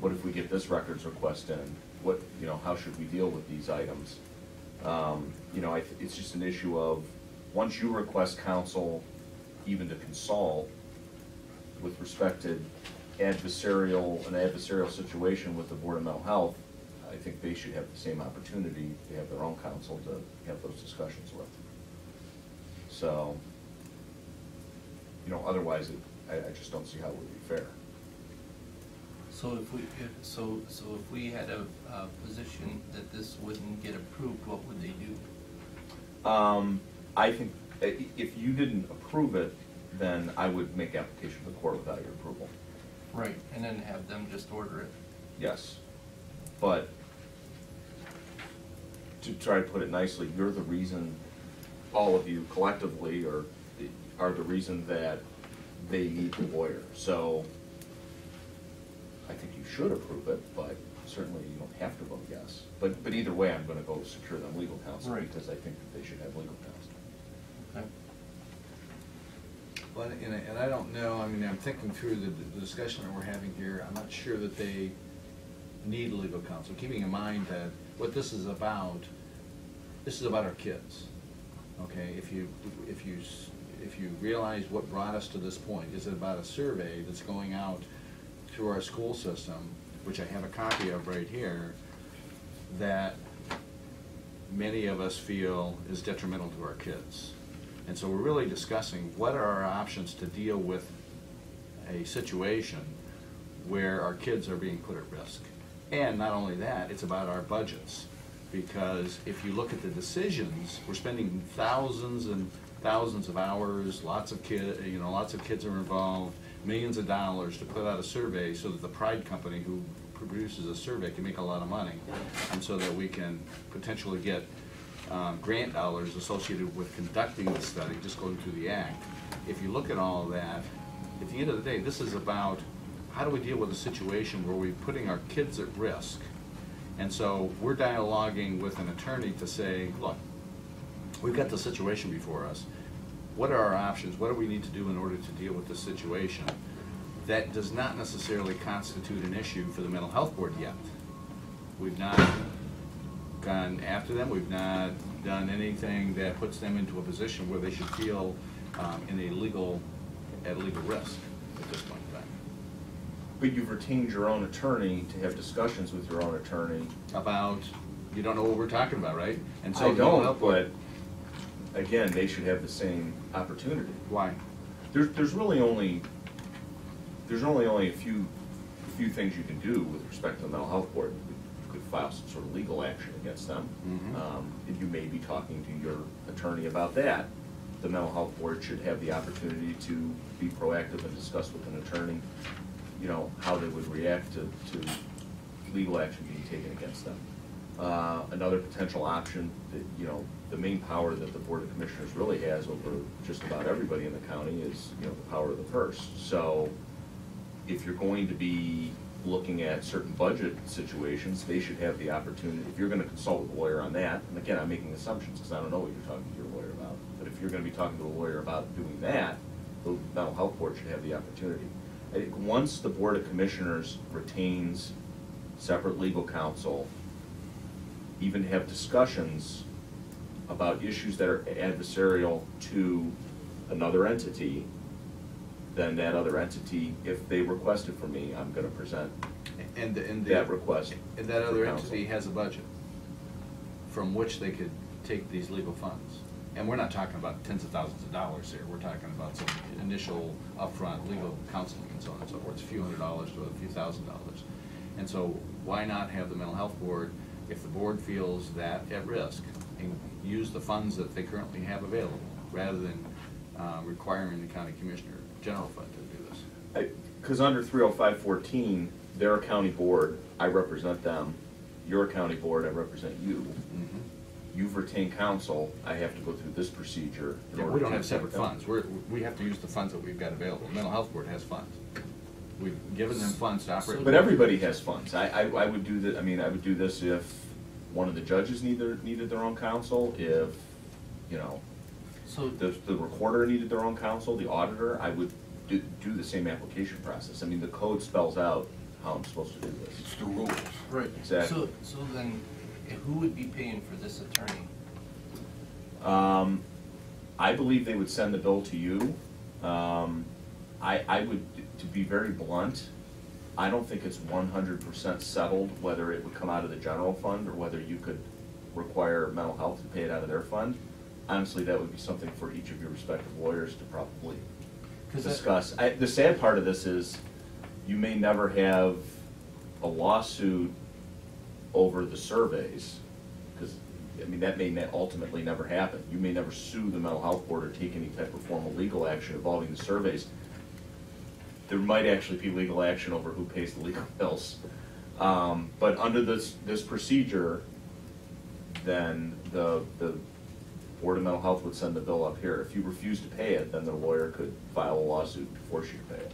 What if we get this records request in? What, you know, how should we deal with these items? You know, it's just an issue of, once you request counsel, even to consult with respect to an adversarial situation with the Board of Mental Health, I think they should have the same opportunity to have their own counsel to have those discussions with. So, you know, otherwise, I just don't see how it would be fair. So if we had a position that this wouldn't get approved, what would they do? I think if you didn't approve it, then I would make application to the court without your approval. Right, and then have them just order it. Yes, but to try to put it nicely, you're the reason, all of you collectively are the reason that they need the lawyer. So I think you should approve it, but certainly you don't have to vote yes. But either way, I'm gonna go secure them legal counsel, Right. because I think that they should have legal counsel. Okay. Well, and I don't know, I mean, I'm thinking through the discussion that we're having here, I'm not sure that they need legal counsel, keeping in mind that what this is about our kids, okay? If you realize what brought us to this point, is it about a survey that's going out through our school system, which I have a copy of right here, that many of us feel is detrimental to our kids. And so we're really discussing what are our options to deal with a situation where our kids are being put at risk. And not only that, it's about our budgets. Because if you look at the decisions, we're spending thousands and thousands of hours, lots of kids are involved, millions of dollars to put out a survey so that the Pride company who produces a survey can make a lot of money. And so that we can potentially get grant dollars associated with conducting the study, just going through the act. If you look at all of that, at the end of the day, this is about how do we deal with a situation where we're putting our kids at risk. And so we're dialoguing with an attorney to say, look, we've got the situation before us. What are our options? What do we need to do in order to deal with this situation? That does not necessarily constitute an issue for the mental health board yet. We've not gone after them. We've not done anything that puts them into a position where they should feel at legal risk at this point in time. But you've retained your own attorney to have discussions with your own attorney. About, you don't know what we're talking about, right? And so I don't, but again, they should have the same opportunity. Why? There's really only a few things you can do with respect to the mental health board. You could file some sort of legal action against them. And you may be talking to your attorney about that. The mental health board should have the opportunity to be proactive and discuss with an attorney, you know, how they would react to legal action being taken against them. Another potential option, that, you know, the main power that the Board of Commissioners really has over just about everybody in the county is, you know, the power of the purse. So if you're going to be looking at certain budget situations, they should have the opportunity, if you're gonna consult with a lawyer on that, and again, I'm making assumptions because I don't know what you're talking to your lawyer about, but if you're gonna be talking to a lawyer about doing that, the mental health board should have the opportunity. I think once the Board of Commissioners retains separate legal counsel, even have discussions about issues that are adversarial to another entity, then that other entity, if they request it from me, I'm gonna present that request. And that other for counsel. entity has a budget from which they could take these legal funds. And we're not talking about tens of thousands of dollars here. We're talking about some initial upfront legal counseling and so on and so forth. It's a few $100s to a few $1,000s. And so why not have the mental health board, if the board feels that at risk, and use the funds that they currently have available, rather than requiring the county commissioner general fund to do this? Because under 30514, they're a county board, I represent them. You're a county board, I represent you. You've retained counsel, I have to go through this procedure. Yeah, we don't have separate funds. We have to use the funds that we've got available. The mental health board has funds. We've given them funds to operate. But everybody has funds. I would do that. I mean, I would do this if one of the judges needed their own counsel. If, you know, So the recorder needed their own counsel, the auditor, I would do the same application process. I mean, the code spells out how I'm supposed to do this. It's the rules. Right. Exactly. So then, who would be paying for this attorney? I believe they would send the bill to you. I would, to be very blunt, I don't think it's 100% settled whether it would come out of the general fund or whether you could require mental health to pay it out of their fund. Honestly, that would be something for each of your respective lawyers to probably discuss. The sad part of this is you may never have a lawsuit over the surveys, because, I mean, that may ultimately never happen. You may never sue the mental health board or take any type of formal legal action involving the surveys. There might actually be legal action over who pays the legal bills. But under this procedure, then the Board of Mental Health would send the bill up here. If you refuse to pay it, then the lawyer could file a lawsuit to force you to pay it.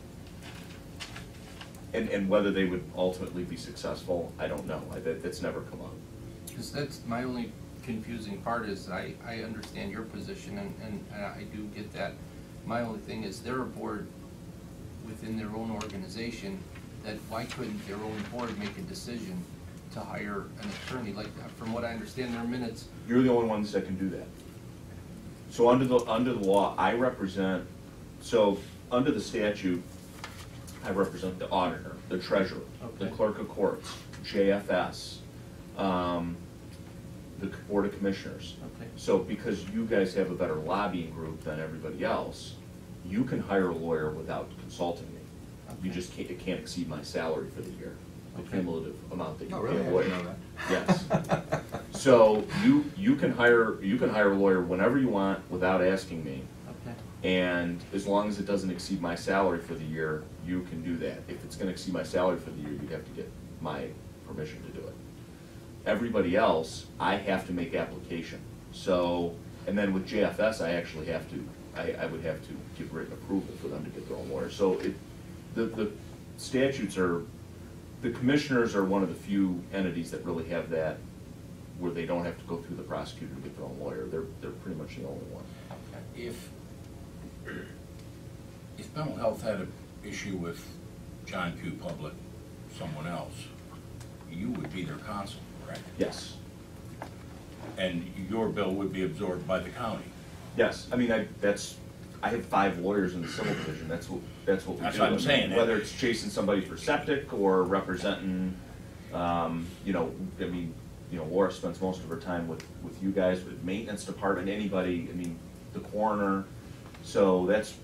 And whether they would ultimately be successful, I don't know. That's never come up. Because that's my only confusing part is I understand your position and I do get that. My only thing is they're a board within their own organization, that why couldn't their own board make a decision to hire an attorney? Like, from what I understand, their minutes. You're the only ones that can do that. So under the law, I represent, so under the statute, I represent the auditor, the treasurer, the Okay. clerk of courts, JFS, the board of commissioners. Okay. So because you guys have a better lobbying group than everybody else, you can hire a lawyer without consulting me. You Okay. just can't, it can't exceed my salary for the year, the Okay. cumulative amount that you Oh, pay really? a I lawyer. didn't know Yes. So you can hire a lawyer whenever you want without asking me. Okay. And as long as it doesn't exceed my salary for the year, you can do that. If it's gonna exceed my salary for the year, you'd have to get my permission to do it. Everybody else, I have to make application. So, and then with JFS, I actually have to, I would have to give written approval for them to get their own lawyer. So the statutes are, the commissioners are one of the few entities that really have that, where they don't have to go through the prosecutor to get their own lawyer. They're pretty much the only one. If mental health had an issue with John Q. Public, someone else, you would be their counsel, correct? Yes. And your bill would be absorbed by the county. Yes, I mean, I have 5 lawyers in the civil division, that's what we do. That's what I'm saying. Whether it's chasing somebody for septic or representing, you know, I mean, you know, Laura spends most of her time with you guys, with maintenance department, anybody, I mean, the coroner, so that's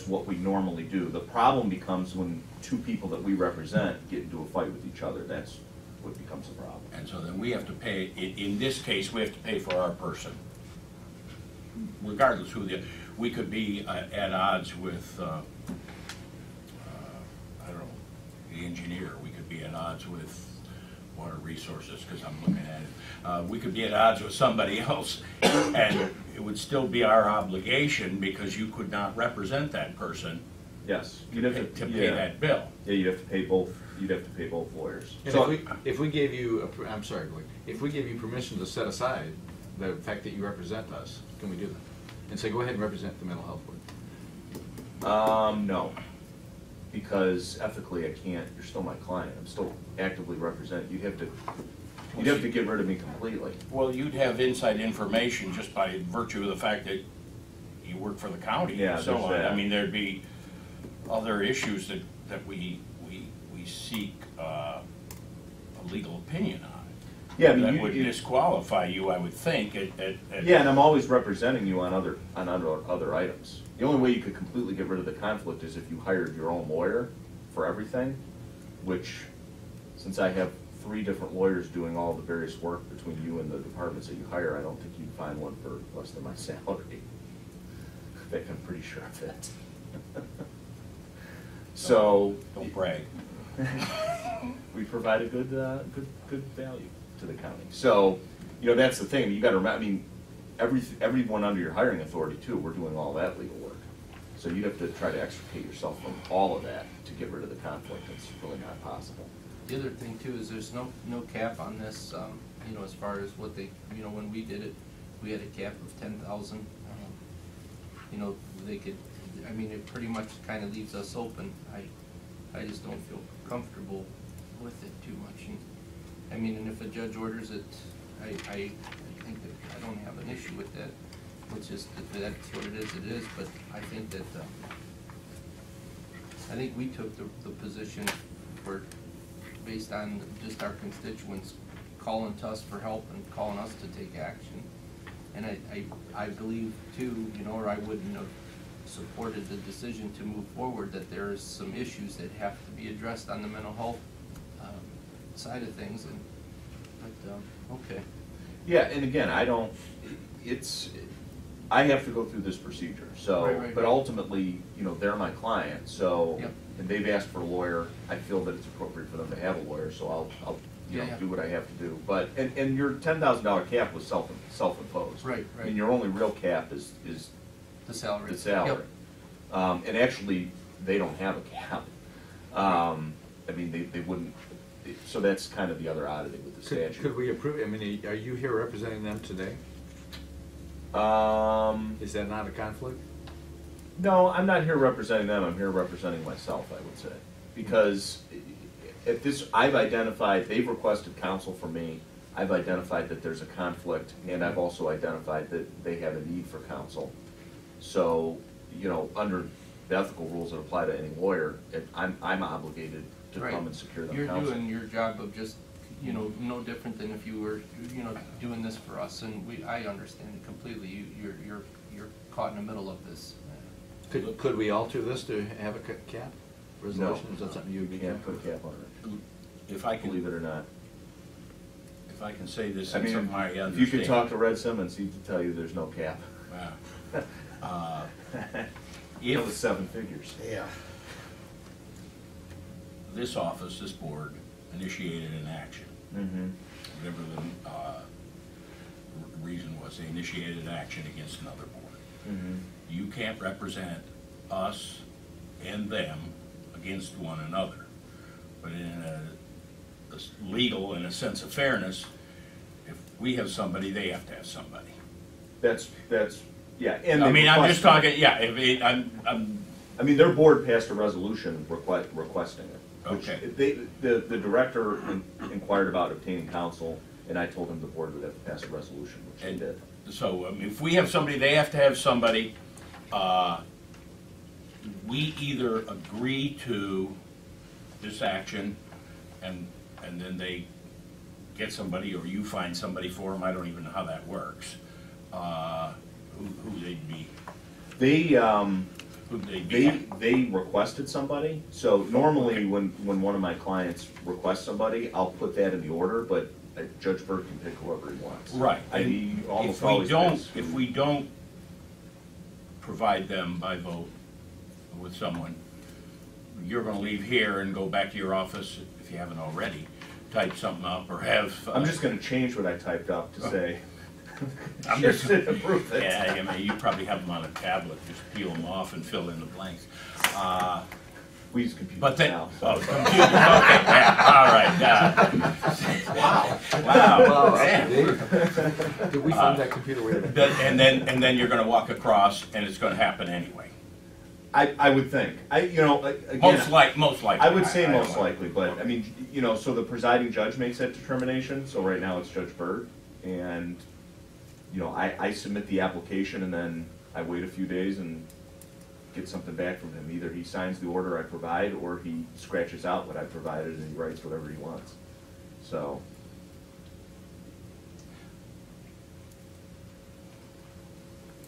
what we normally do. The problem becomes when 2 people that we represent get into a fight with each other, that's what becomes a problem. And so then we have to pay, in this case, we have to pay for our person. Regardless who we could be at odds with, I don't know, the engineer. We could be at odds with Water Resources, because I'm looking at it. We could be at odds with somebody else, and it would still be our obligation, because you could not represent that person Yes. to pay that bill. Yeah, you'd have to pay both lawyers. And So, if we gave you, I'm sorry, Glenn, if we gave you permission to set aside the fact that you represent us, can we do that? And say, go ahead and represent the mental health board? no, because ethically I can't, you're still my client, I'm still actively representing, you'd have to get rid of me completely. Well, you'd have inside information just by virtue of the fact that you work for the county Yeah, and so there's on. that. I mean, there'd be other issues that we seek a legal opinion on. Yeah, I mean, That would disqualify you, I would think, at. Yeah, and I'm always representing you on other items. The only way you could completely get rid of the conflict is if you hired your own lawyer for everything, which, since I have 3 different lawyers doing all the various work between you and the departments that you hire, I don't think you'd find one for less than my salary. In fact, I'm pretty sure of it. So. Don't brag. We provide a good value to the county. So, you know, that's the thing, you gotta remember, I mean, everyone under your hiring authority too, we're doing all that legal work. So you'd have to try to extricate yourself from all of that to get rid of the conflict, it's really not possible. The other thing too is there's no cap on this, you know, as far as what they, you know, when we did it, we had a cap of 10,000. You know, they could, I mean, it pretty much kind of leaves us open. I just don't feel comfortable with it too much. And, I mean, and if a judge orders it, I think that I don't have an issue with that. It's just, if that's what it is, but I think that, I think we took the position where, based on just our constituents calling to us for help and calling us to take action. And I believe too, you know, or I wouldn't have supported the decision to move forward, that there is some issues that have to be addressed on the mental health side of things, but okay. Yeah, and again, I have to go through this procedure, so, Right. but ultimately, you know, they're my client, so, Yep. and they've asked for a lawyer, I feel that it's appropriate for them to have a lawyer, so I'll you know, Yeah. do what I have to do. But, and your $10,000 cap was self-imposed. Right. I mean, your only real cap is The salary. the salary. Yep. And actually, they don't have a cap. I mean, they wouldn't, so that's kind of the other oddity with the statute. Could we approve, I mean, are you here representing them today? Is that not a conflict? No, I'm not here representing them, I'm here representing myself, I would say. Because at this, I've identified, they've requested counsel from me, I've identified that there's a conflict, and I've also identified that they have a need for counsel. So, you know, under the ethical rules that apply to any lawyer, I'm obligated to Right. come and secure them You're counsel. doing your job of just, you know, no different than if you were, you know, doing this for us, and I understand it completely. You're caught in the middle of this. Could we alter this to have a cap resolution? No. Is that something you would Can't put a cap on it, If I believe can, it or not. if I can say this I in mean, some my if you could talk understanding. to Red Simmons, he'd tell you there's no cap. It was If 7 figures. Yeah. this office, this board, initiated an action, Mm-hmm. whatever the reason was, they initiated an action against another board. Mm-hmm. You can't represent us and them against one another. But in a legal, in a sense of fairness, if we have somebody, they have to have somebody. That's, yeah. And I they mean, I'm just requested- talking, yeah, if it, I'm, I mean, their board passed a resolution requesting it. which Okay. the director inquired about obtaining counsel, and I told him the board would have to pass a resolution, which they And- did. so if we have somebody, they have to have somebody. We either agree to this action and then they get somebody, or you find somebody for them, I don't even know how that works. Who they'd be, who'd they be? They requested somebody, so normally when one of my clients requests somebody, I'll put that in the order, but Judge Burke can pick whoever he wants. Right. He almost If we always don't, picks who- if we don't provide them by vote with someone, you're gonna leave here and go back to your office, if you haven't already, type something up or have. I'm just gonna change what I typed up to say. I'm just, approve it. yeah, I mean, you probably have them on a tablet, just peel them off and fill in the blanks. We use computers But then, now. oh, computers, okay, yeah, all right, wow, Wow, man. Did we find that computer? And then you're gonna walk across and it's gonna happen anyway. I would think, again. Most likely. I would say I most don't know. likely, but, I mean, so the presiding judge makes that determination, so right now it's Judge Byrd, and, I submit the application, and then I wait a few days and get something back from him. Either he signs the order I provide, or he scratches out what I provided, and he writes whatever he wants, so.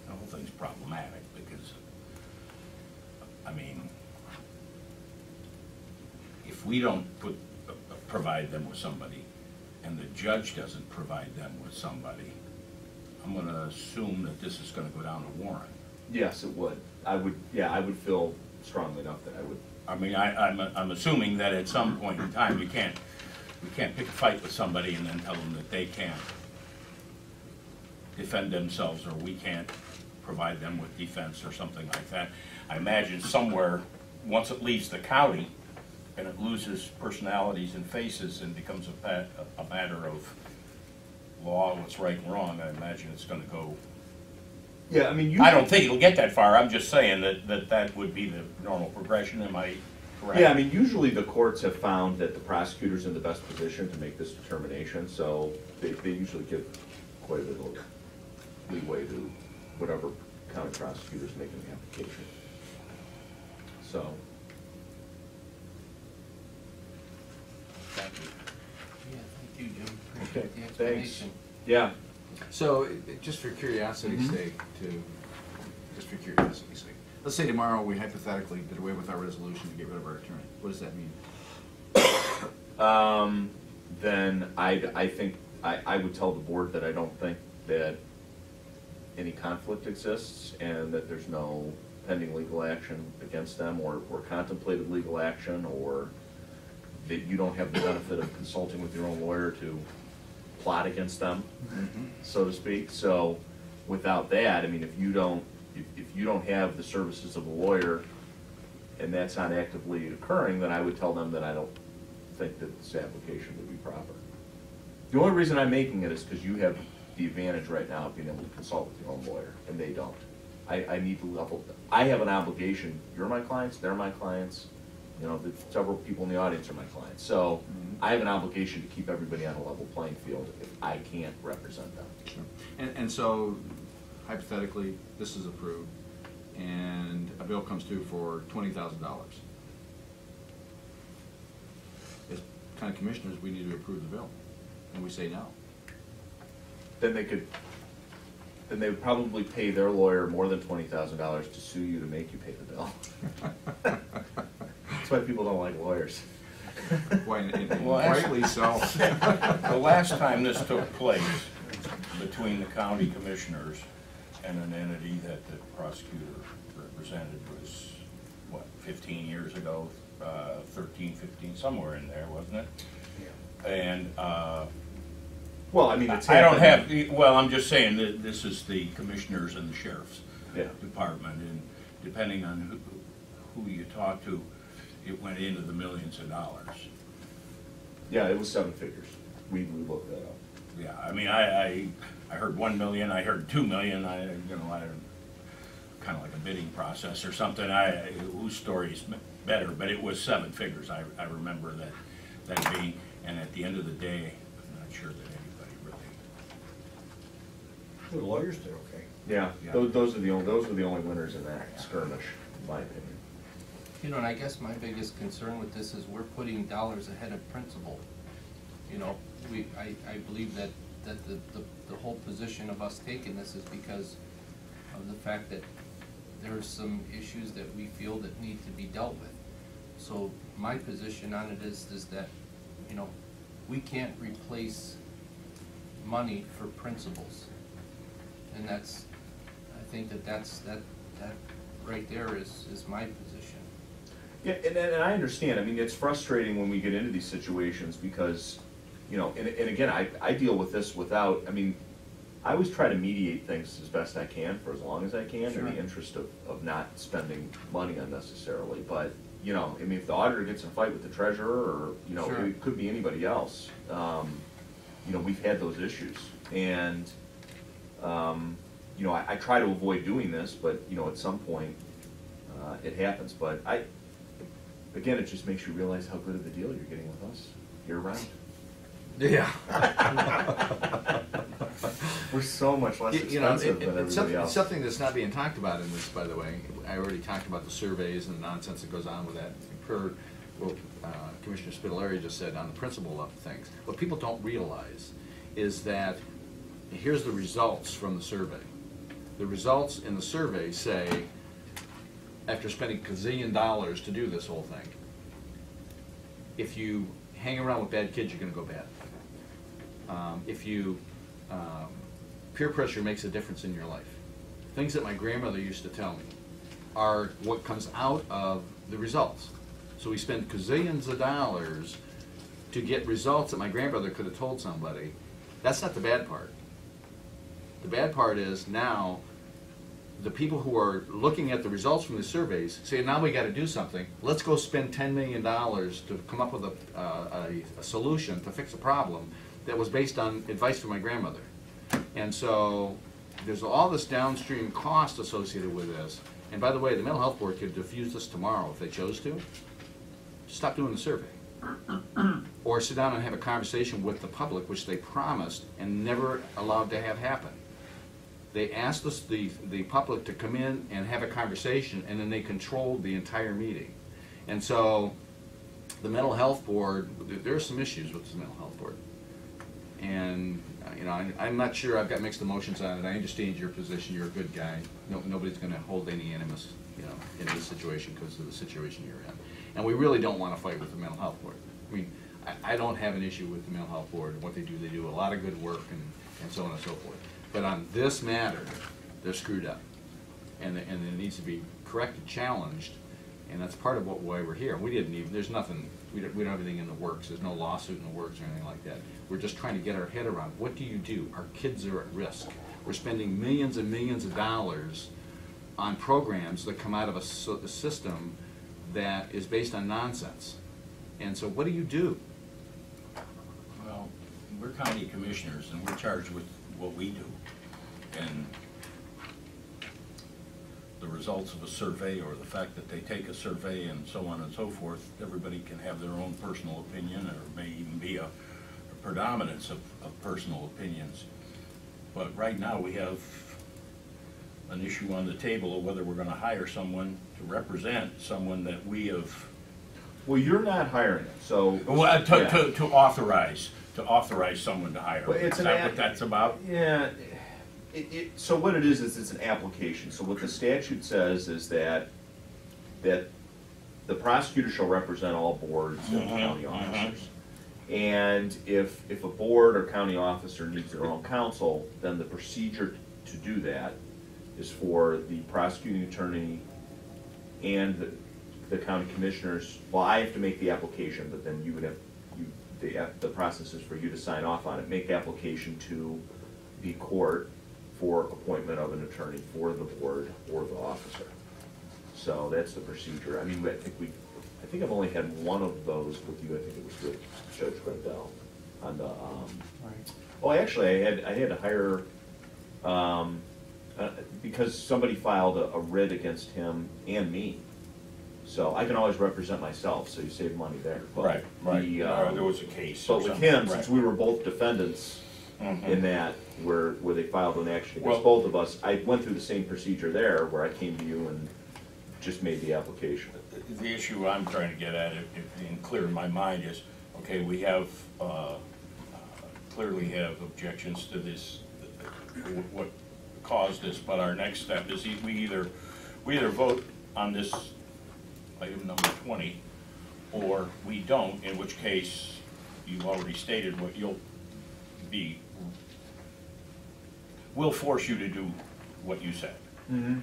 The whole thing's problematic because, I mean, if we don't provide them with somebody and the judge doesn't provide them with somebody, I'm gonna assume that this is gonna go down to Warren. Yes, it would. I would feel strongly enough that I would. I mean, I'm assuming that at some point in time, we can't pick a fight with somebody and then tell them that they can't defend themselves, or we can't provide them with defense or something like that. I imagine somewhere, once it leaves the county and it loses personalities and faces and becomes a matter of law, what's right and wrong, I imagine it's gonna go. Yeah, I mean, I don't think it'll get that far, I'm just saying that would be the normal progression, am I correct? Yeah, I mean, usually the courts have found that the prosecutor's in the best position to make this determination, so they usually give quite a bit of leeway to whatever county prosecutor's making the application. So. Thank you. Yeah, thank you, Jim. Okay, Appreciate the thanks. explanation. Yeah. So, just for curiosity's sake, let's say tomorrow we hypothetically did away with our resolution to get rid of our attorney. What does that mean? Then I think, I would tell the board that I don't think that any conflict exists and that there's no pending legal action against them or contemplated legal action, or that you don't have the benefit of consulting with your own lawyer to plot against them, so to speak. So without that, I mean, if you don't have the services of a lawyer and that's not actively occurring, then I would tell them that I don't think that this application would be proper. The only reason I'm making it is because you have the advantage right now of being able to consult with your own lawyer, and they don't. I need to level, I have an obligation, you're my clients, they're my clients, you know, several people in the audience are my clients. So I have an obligation to keep everybody on a level playing field if I can't represent them. Sure. And so hypothetically, this is approved, and a bill comes due for $20,000. As kind of commissioners, we need to approve the bill, and we say no. Then they would probably pay their lawyer more than $20,000 to sue you to make you pay the bill. That's why people don't like lawyers. Well, Rightly so. The last time this took place between the county commissioners and an entity that the prosecutor represented was, what, 15 years ago, 13, 15, somewhere in there, wasn't it? Yeah. And Well, I mean, it's I don't happened. have, well, I'm just saying that this is the commissioners and the sheriff's Yeah. department, and depending on who you talk to, it went into the millions of dollars. Yeah, it was 7 figures. We looked that up. Yeah, I mean, I heard 1 million, I heard 2 million, I kind of like a bidding process or something, whose story's better, but it was 7 figures, I remember that being, and at the end of the day, I'm not sure that anybody really. The lawyers did okay. Yeah, Yeah. those are the only winners in that skirmish, in my opinion. You know, and I guess my biggest concern with this is we're putting dollars ahead of principle. You know, I believe that the whole position of us taking this is because of the fact that there's some issues that we feel that need to be dealt with. So my position on it is that, you know, we can't replace money for principles. And that's, I think that right there is my position. Yeah, and I understand. I mean, it's frustrating when we get into these situations because, you know, and again, I deal with this without, I mean, I always try to mediate things as best I can for as long as I can in the interest of not spending money unnecessarily. But, you know, I mean, if the auditor gets in a fight with the treasurer or, you know, it could be anybody else, you know, we've had those issues. And, you know, I try to avoid doing this, but, you know, at some point it happens. But again, it just makes you realize how good of a deal you're getting with us year-round. Yeah. We're so much less expensive than everybody else. It's something that's not being talked about in this, by the way. I already talked about the surveys and the nonsense that goes on with that. Per what Commissioner Spitaleri just said on the principle of things. What people don't realize is that here's the results from the survey. The results in the survey say, after spending $1 gazillion to do this whole thing, if you hang around with bad kids, you're going to go bad. If you peer pressure makes a difference in your life. Things that my grandmother used to tell me are what comes out of the results. So we spend gazillions of dollars to get results that my grandmother could have told somebody. That's not the bad part. The bad part is now the people who are looking at the results from the surveys say, now we got to do something. Let's go spend $10 million to come up with a solution to fix a problem that was based on advice from my grandmother. And so there's all this downstream cost associated with this. And by the way, the Mental Health Board could diffuse this tomorrow if they chose to. Stop doing the survey. Or sit down and have a conversation with the public, which they promised and never allowed to have happen. They asked us, the public, to come in and have a conversation, and then they controlled the entire meeting. And so the Mental Health Board, there are some issues with the Mental Health Board. And you know, I'm not sure, I've got mixed emotions on it. I understand your position, you're a good guy. Nobody's going to hold any animus, you know, in this situation because of the situation you're in. And we really don't want to fight with the Mental Health Board. I mean, I don't have an issue with the Mental Health Board and what they do a lot of good work and so on and so forth. But on this matter, they're screwed up. And it needs to be corrected, challenged, and that's part of why we're here. We didn't even, there's nothing, we don't have anything in the works. There's no lawsuit in the works or anything like that. We're just trying to get our head around, what do you do? Our kids are at risk. We're spending millions and millions of dollars on programs that come out of a system that is based on nonsense. And so what do you do? Well, we're county commissioners and we're charged with what we do. And the results of a survey or the fact that they take a survey and so on and so forth, everybody can have their own personal opinion, or may even be a predominance of personal opinions. But right now we have an issue on the table of whether we're gonna hire someone to represent someone that we have. Well, you're not hiring it, so. Well, Yeah. to authorize someone to hire. Well, it's Is an that what that's about? Yeah, so what it is it's an application. So what the statute says is that the prosecutor shall represent all boards and county officers. And if a board or county officer needs their own counsel, then the procedure to do that is for the prosecuting attorney and the county commissioners. Well, I have to make the application, but then you would have, the process is for you to sign off on it. Make application to the court for appointment of an attorney for the board or the officer. So that's the procedure. I mean, I think I've only had one of those with you. I think it was with Judge Grandel on the. Oh, actually, I had to hire because somebody filed a writ against him and me. So I can always represent myself. So you save money there. But Right. There was a case. But with him, since we were both defendants in that, where they filed an action against both of us, I went through the same procedure there, where I came to you and just made the application. The issue I'm trying to get at, and clear in my mind, is, okay, we have, clearly have objections to this, what caused this, but our next step is we either vote on this item number 20, or we don't, in which case you've already stated what we'll force you to do what you said. Mm-hmm.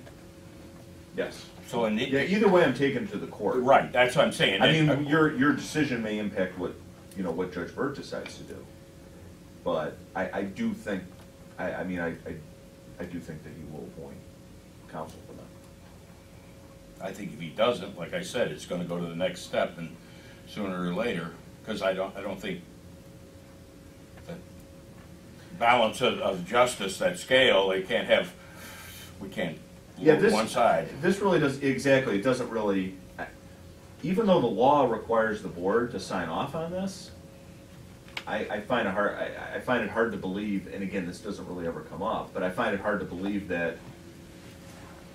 Yes. So either way, I'm taking it to the court. Right, that's what I'm saying. I mean, your decision may impact what Judge Burt decides to do, but I do think, I do think that he will appoint counsel for them. I think if he doesn't, like I said, it's gonna go to the next step, and sooner or later, because I don't think that balance of justice, that scale, we can't look one side. This really does, exactly, it doesn't really, even though the law requires the board to sign off on this, I find it hard to believe, and again, this doesn't really ever come up, but I find it hard to believe that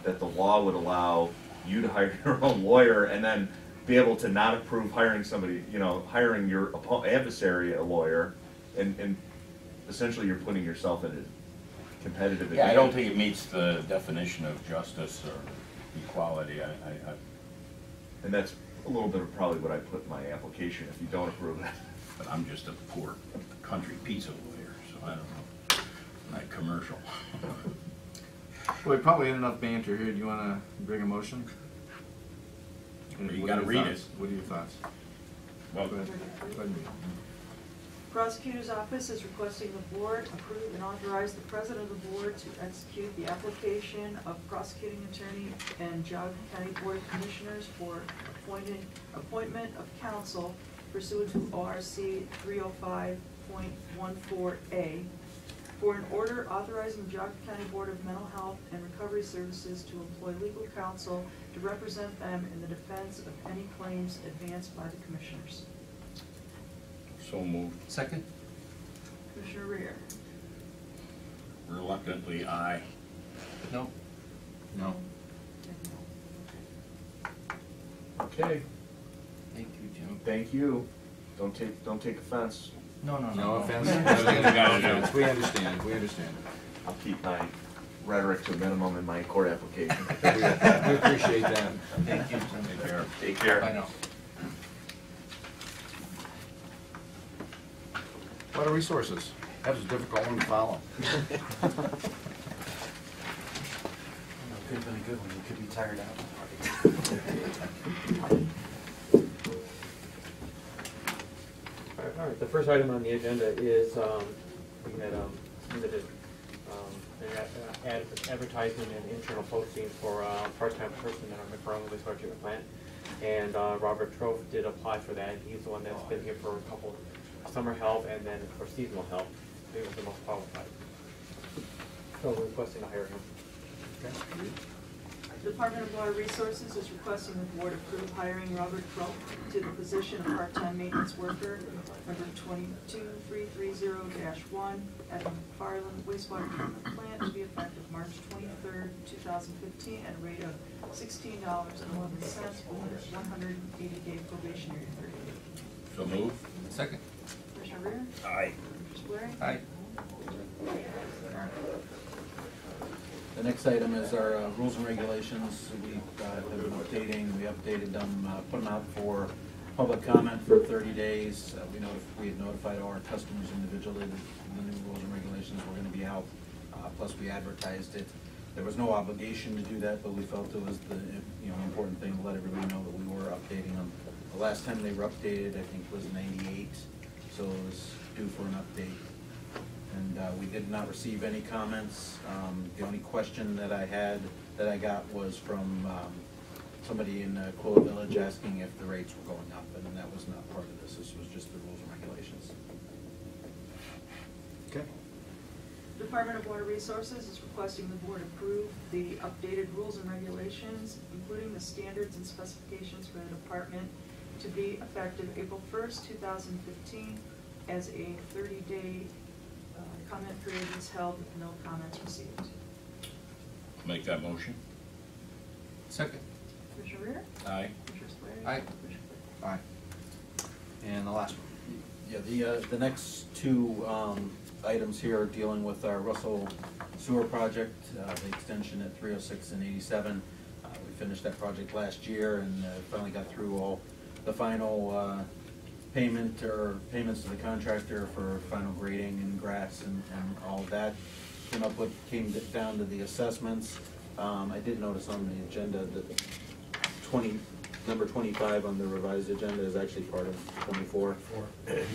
the law would allow you to hire your own lawyer and then be able to not approve hiring somebody, hiring your adversary a lawyer, and essentially you're putting yourself in a competitive advantage. Yeah, I don't think it meets the definition of justice or equality. And that's a little bit of probably what I put in my application if you don't approve it. But I'm just a poor country pizza lawyer, so I don't know. Not commercial. Well, we probably had enough banter here. Do you want to bring a motion? You gotta read it. What are your thoughts? Well, Go ahead. Go ahead. Prosecutor's Office is requesting the board approve and authorize the president of the board to execute the application of prosecuting attorney and Geauga County Board of Commissioners for appointment of counsel pursuant to ORC 305.14A, for an order authorizing the Geauga County Board of Mental Health and Recovery Services to employ legal counsel to represent them in the defense of any claims advanced by the commissioners. so moved. Second? Commissioner Rea? Reluctantly, aye. No. No. Okay, Thank you, Jim. thank you. Don't take offense. No. No offense. No. We understand. We understand. I'll keep my rhetoric to a minimum in my court application. We appreciate that. Thank you, Jim. Take care. Take care. Bye now. What are resources? That was a difficult one to follow. Could have been a good one, you could be tired out. All right, the first item on the agenda is advertisement and internal posting for a part-time person in our McFarland wastewater treatment plant. And Robert Trofe did apply for that. He's the one that's been here for a couple summer help and then for seasonal help. He was the most qualified. So we're requesting to hire him. The Department of Water Resources is requesting the board approve hiring Robert Kropp to the position of part-time maintenance worker, number 22330-1, at the McFarland wastewater treatment plant to be effective March 23rd, 2015, at a rate of $16.11 with a 180-day probationary period. So move. Second. Commissioner Rea? Aye. Commissioner Spillier? Aye. The next item is our rules and regulations. We have been updating, we updated them, put them out for public comment for 30 days. We had notified all our customers individually that the new rules and regulations were going to be out, plus we advertised it. There was no obligation to do that, but we felt it was the important thing to let everybody know that we were updating them. The last time they were updated, I think, was '98, so it was due for an update. And we did not receive any comments. The only question that I got was from somebody in Quilla Village asking if the rates were going up, and that was not part of this. This was just the rules and regulations. Okay. Department of Water Resources is requesting the board approve the updated rules and regulations, including the standards and specifications for the department, to be effective April 1st, 2015, as a 30-day comment period is held with no comments received. Make that motion. Second. Commissioner Rea? Aye. Commissioner Spillier? Aye. Commissioner Claypool? Aye. And the last one. Yeah, the next two items here are dealing with our Russell Sewer Project, the extension at 306 and 87. We finished that project last year and finally got through all the final payments to the contractor for final grading and grass and all of that. Came down to the assessments. I did notice on the agenda that number 25 on the revised agenda is actually part of 24.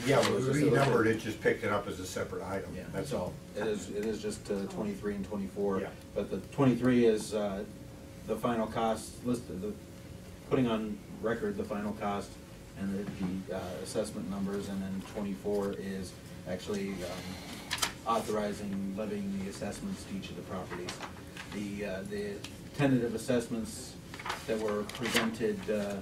Yeah, So we it's just a renumbered it, just picked it up as a separate item, Yeah, that's all. It is just 23 and 24. Yeah. But the 23 is the final cost listed, putting on record the final cost and the assessment numbers, and then 24 is actually authorizing levying the assessments to each of the properties. The tentative assessments that were presented a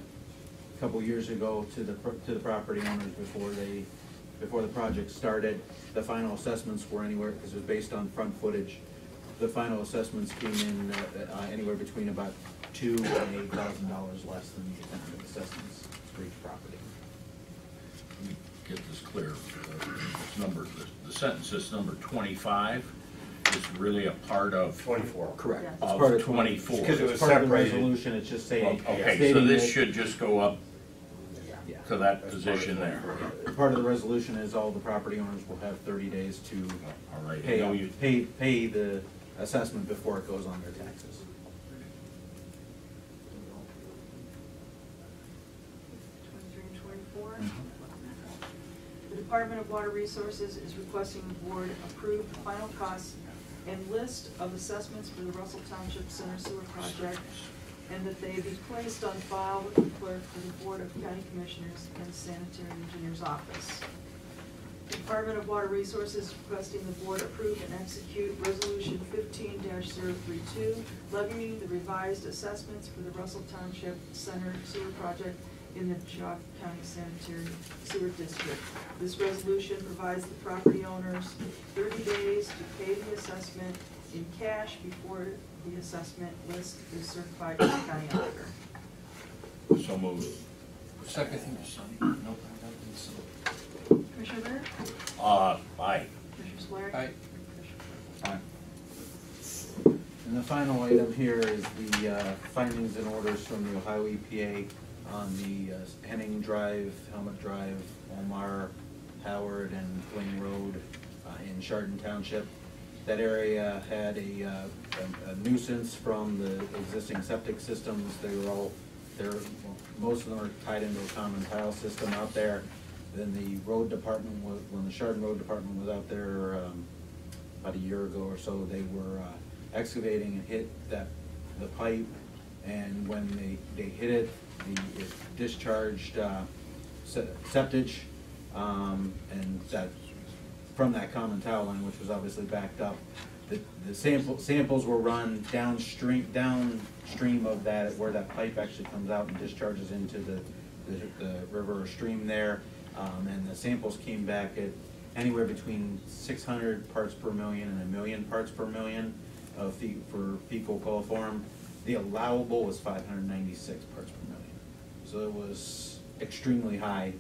couple years ago to the property owners before the project started, the final assessments were anywhere, because it was based on front footage, the final assessments came in anywhere between about $2,000 and $8,000 less than the tentative assessments for each property. Let me get this clear. The sentence is number 25 is really a part of 24. Correct. Yeah. It's Of part of 24. Because it was It's part of the separated. resolution, it's just saying. Okay, so stating this that- should just go up Yeah. to that position there. Part of the resolution is all the property owners will have 30 days to All right. pay the assessment before it goes on their taxes. 23 and 24. The Department of Water Resources is requesting the board approve the final costs and list of assessments for the Russell Township Center Sewer Project, and that they be placed on file with the clerk for the Board of County Commissioners and Sanitary Engineer's Office. The Department of Water Resources is requesting the board approve and execute Resolution 15-032, levying the revised assessments for the Russell Township Center Sewer Project in the Geauga County Sanitary Sewer District. This resolution provides the property owners 30 days to pay the assessment in cash before the assessment list is certified by the county auditor. So moved. Second. Nope. Commissioner Rea? Aye. Commissioner Spillier? Aye. Commissioner And the final item here is the findings and orders from the Ohio EPA on the Henning Drive, Helmet Drive, Omar, Howard, and Fling Road in Chardon Township. That area had a nuisance from the existing septic systems. Most of them are tied into a common tile system out there. Then the road department, when the Chardon Road Department was out there about a year ago or so, they were excavating and hit the pipe and when they hit it, it discharged septage, and that from that common tile line, which was obviously backed up. The samples were run downstream of that, where that pipe actually comes out and discharges into the river or stream there, and the samples came back at anywhere between 600 parts per million and 1 million parts per million for fecal coliform. The allowable was 596 parts per million. So it was extremely high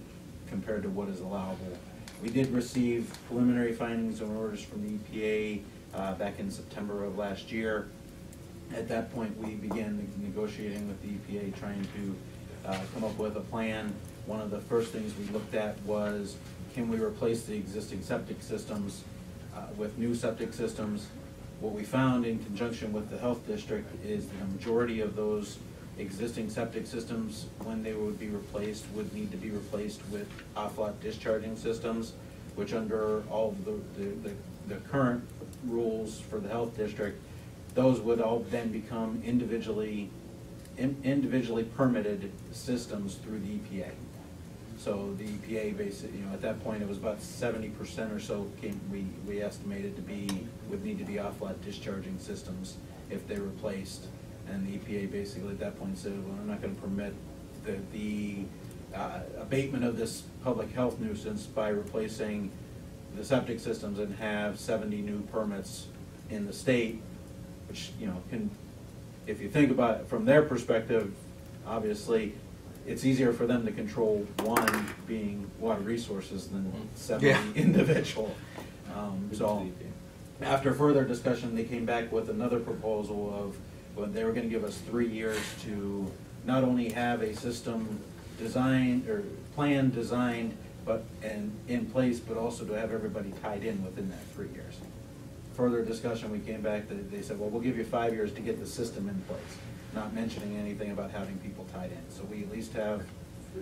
compared to what is allowable. We did receive preliminary findings and orders from the EPA back in September of last year. At that point, we began negotiating with the EPA, trying to come up with a plan. One of the first things we looked at was, can we replace the existing septic systems with new septic systems? What we found in conjunction with the health district is the majority of those existing septic systems, when they would be replaced, would need to be replaced with off-lot discharging systems, which under all of the current rules for the health district, those would all then become individually permitted systems through the EPA. So the EPA basically, at that point it was about 70% or so we estimated would need to be off-lot discharging systems if they replaced. And the EPA basically at that point said, well, I'm not going to permit the abatement of this public health nuisance by replacing the septic systems and have 70 new permits in the state, which, can, if you think about it from their perspective, obviously, it's easier for them to control one being water resources than 70 individual. So after further discussion, they came back with another proposal of, well, they were going to give us 3 years to not only have a system designed or plan designed and in place, but also to have everybody tied in within that 3 years. Further discussion, we came back, they said, well, we'll give you 5 years to get the system in place, not mentioning anything about having people tied in. So we at least have,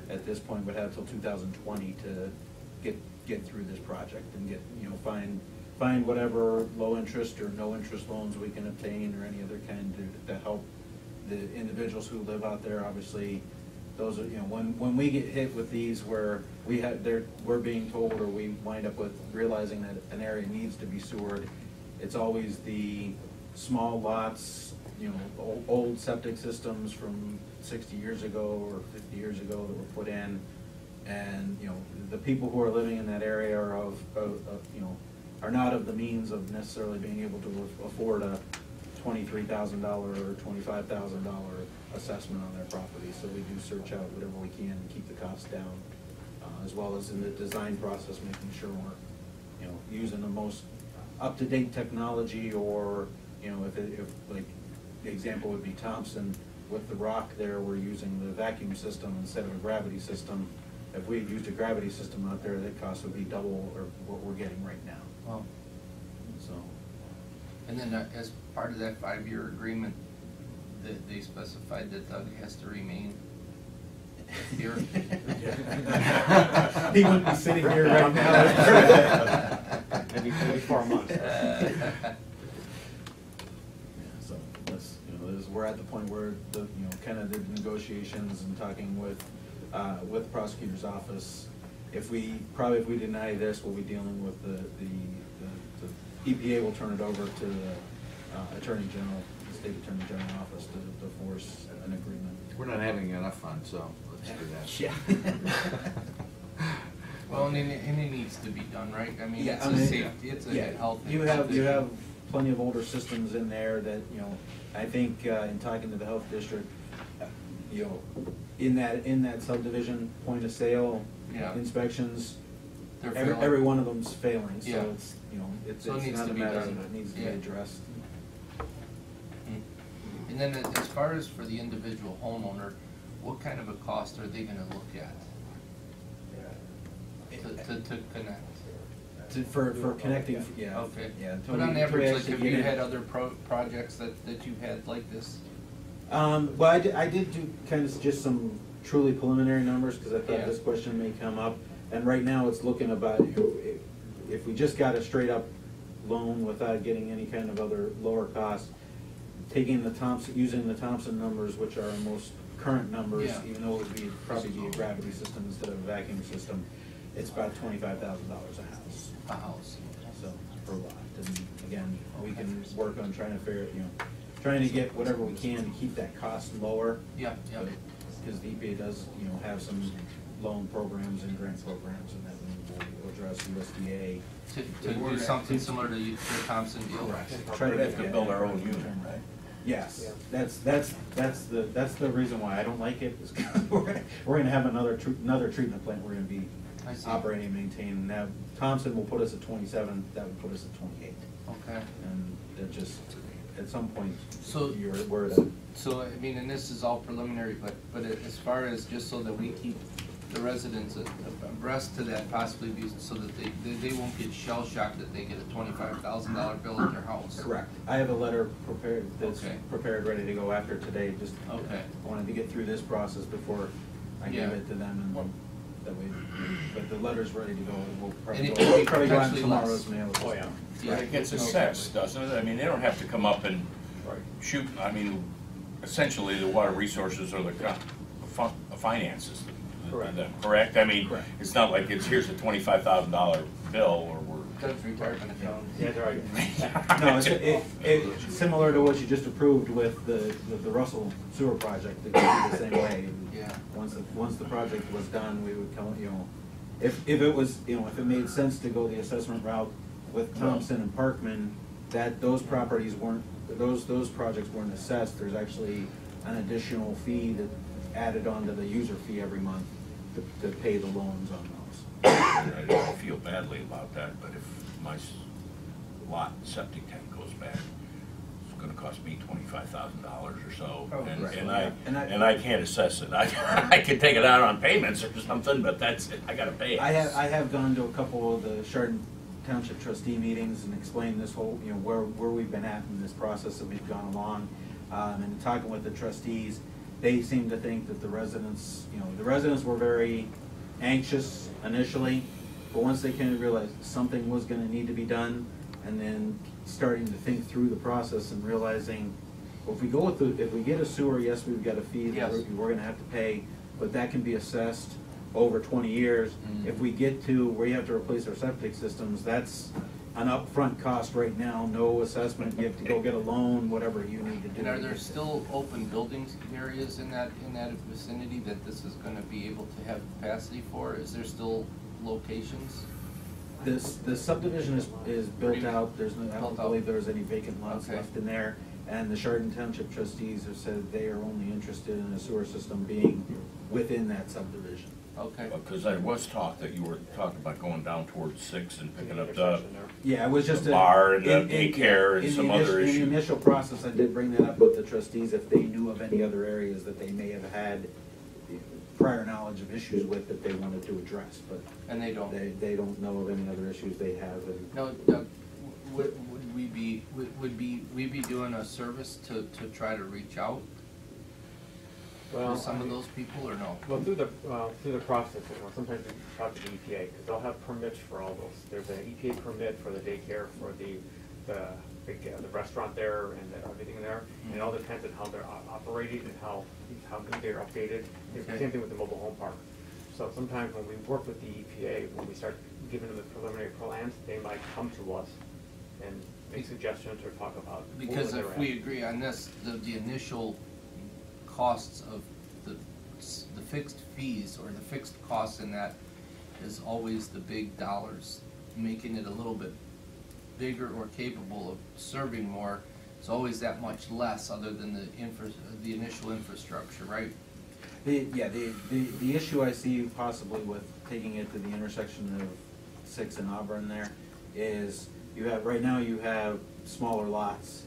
at this point, would have till 2020 to get through this project and get, find whatever low interest or no interest loans we can obtain or any other kind to help the individuals who live out there. Obviously, those are, when we get hit with these where we're being told, or we wind up with realizing that an area needs to be sewered, it's always the small lots, old septic systems from 60 years ago or 50 years ago that were put in, and the people who are living in that area are not of the means of necessarily being able to afford a $23,000 or $25,000 assessment on their property. So we do search out whatever we can to keep the costs down, as well as in the design process, making sure we're using the most up-to-date technology, or if like the example would be Thompson with the rock there, we're using the vacuum system instead of a gravity system. If we had used a gravity system out there, that cost would be double or what we're getting right now. Wow. So. And then as part of that 5-year agreement, they specified that Doug has to remain here. He wouldn't be sitting here right now. Maybe 4 months. So that's, we're at the point where the kind of the negotiations and talking with the prosecutor's office. If we deny this, we'll be dealing with the EPA will turn it over to the Attorney General, the State Attorney General office to force an agreement. We're not having enough fun, so let's do that. Yeah. Well, and it needs to be done, right? I mean, Yeah, it's a safety, it's a health. You have plenty of older systems in there that, I think in talking to the health district, in that subdivision point of sale inspections, every one of them's failing. So it's So it needs not to a be matter done. of it needs to be addressed. And then as far as for the individual homeowner, what kind of a cost are they gonna look at to connect? For connecting, yeah. Okay. Yeah. But on average, like, have you had other projects that you've had like this? Well, I did do kind of just some truly preliminary numbers, because I thought this question may come up. And right now, it's looking about, if we just got a straight up loan without getting any kind of other lower costs, taking the Thompson, using the Thompson numbers, which are our most current numbers, Yeah. even though it would be, probably be a gravity system instead of a vacuum system, it's about $25,000 a house. A house. So, per lot, and again, we can work on trying to figure, trying to get whatever we can to keep that cost lower. Yeah, yeah. Because the EPA does, have some loan programs and grant programs, and that will address USDA. To do something similar to your Thompson deal. Correct. Try to have to build our own unit, right? Yes, that's the reason why I don't like it, is 'cause we're gonna have another treatment plant we're gonna be I see. operating and maintaining. Now, Thompson will put us at 27, that would put us at 28. Okay. And that just, at some point, So- you're aware that. So, I mean, and this is all preliminary, but as far as, just so that we keep the residents abreast to that possibly be, so that they won't get shell shocked that they get a $25,000 bill at their house. Correct. I have a letter prepared, that's Okay. prepared, ready to go after today, just Okay. wanted to get through this process before I gave Yeah. it to them, and that way, but the letter's ready to go, and we'll And it probably will be go out in potentially tomorrow's less. mail. Oh, yeah. Yeah. It gets assessed, doesn't it? I mean, they don't have to come up and shoot, I mean, essentially, the water resources or the finances. Correct. Correct? I mean, Correct. it's not like here's a $25,000 bill, or we're. Doug's retirement account. Yeah, they're right. No, it's similar to what you just approved with the Russell Sewer Project, it could be the same way. Yeah. Once the project was done, we would come, if it was, if it made sense to go the assessment route with Thompson and Parkman, that those properties weren't, those projects weren't assessed, there's actually an additional fee that added on to the user fee every month to pay the loans on those. I don't feel badly about that, but if my lot septic tank goes bad, it's gonna cost me $25,000 or so, Oh, and right. and I can't assess it. I could take it out on payments or something, but that's it, I gotta pay it. I have gone to a couple of the Chardon Township trustee meetings and explained this whole, where we've been at in this process that we've gone along. And talking with the trustees, they seem to think that the residents were very anxious initially, but once they kind of realized something was gonna need to be done, and then starting to think through the process and realizing, well, if we get a sewer, yes, we've got a fee that Yes. we're gonna have to pay, but that can be assessed over 20 years. If we get to where you have to replace our septic systems, that's an upfront cost right now, no assessment, you have to go get a loan, whatever you need to do. And are there still open buildings areas in that vicinity that this is gonna be able to have capacity for? Is there still locations? The subdivision is built out, I Built don't out. believe there's any vacant lots Okay. left in there. And the Chardon Township trustees have said they are only interested in a sewer system being within that subdivision. Okay. Because there was talk that you were talking about going down towards 6 and picking up the, Intersection there. Yeah, it was just The a. bar and the in- daycare and in the some other In issue. the initial process, I did bring that up with the trustees, if they knew of any other areas that they may have had prior knowledge of issues with that they wanted to address, but And they don't? they don't know of any other issues they have, and No, Doug, would we be doing a service to try to reach out Well, to some of those people, or no? Well, through the process, sometimes we talk to the EPA, because they'll have permits for all those. There's an EPA permit for the daycare, for the restaurant there, and everything there. And it all depends on how they're operating and how good they're updated. It's the Okay. same thing with the mobile home park. So sometimes when we work with the EPA, when we start giving them the preliminary plans, they might come to us and make suggestions or talk about. Because where if they're we at. agree on this, the initial costs of the fixed fees or the fixed costs in that is always the big dollars, making it a little bit bigger or capable of serving more, it's always that much less other than the initial infrastructure, right? The issue I see possibly with taking it to the intersection of 6 and Auburn there is right now you have smaller lots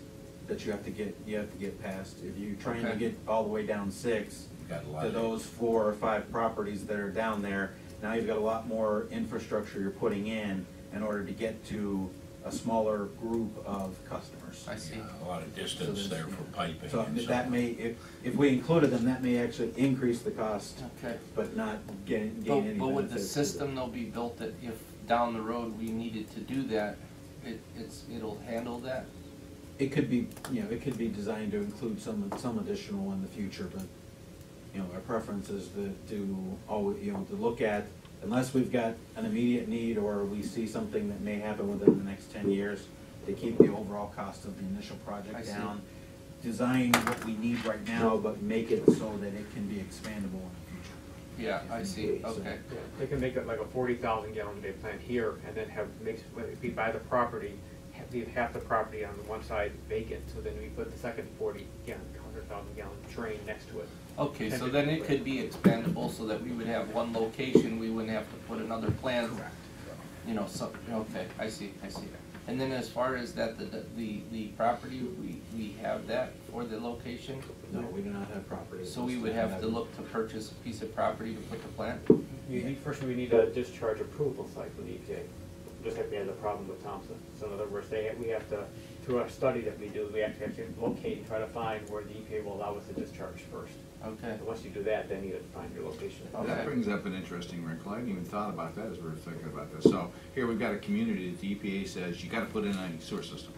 that you have to get past. If you're trying to Okay. get all the way down 6 got a lot to of- those 4 or 5 properties that are down there, now you've got a lot more infrastructure you're putting in order to get to a smaller group of customers. I see. a lot of distance there for piping. So and that may, if we included them, that may actually increase the cost, Okay. but not gain any benefit. But would the to system though be built that if down the road we needed to do that, it'll handle that? it could be, it could be designed to include some additional in the future, but, our preference is to always, to look at, unless we've got an immediate need or we see something that may happen within the next 10 years, to keep the overall cost of the initial project down. Design what we need right now, but make it so that it can be expandable in the future. Yeah, I see, okay. Yeah, they can make it like a 40,000 gallon a day plant here, and then if we buy the property, leave half the property on the one side vacant, so then we put the second 100,000 gallon train next to it. Okay, so then it could be expandable so that we would have one location, we wouldn't have to put another plant. Correct. Okay, I see. And then as far as that, the property, we have that for the location? No, we do not have property. So we would have to look to purchase a piece of property to put the plant? First, we need a discharge approval site from the EPA, just like we had the problem with Thompson. So in other words, we have to, through a study that we do, we have to actually locate and try to find where the EPA will allow us to discharge first. Okay. So once you do that, then you find your location. That brings up an interesting wrinkle. I hadn't even thought about that as we were thinking about this. So here we've got a community that the EPA says you gotta put in a sewer system.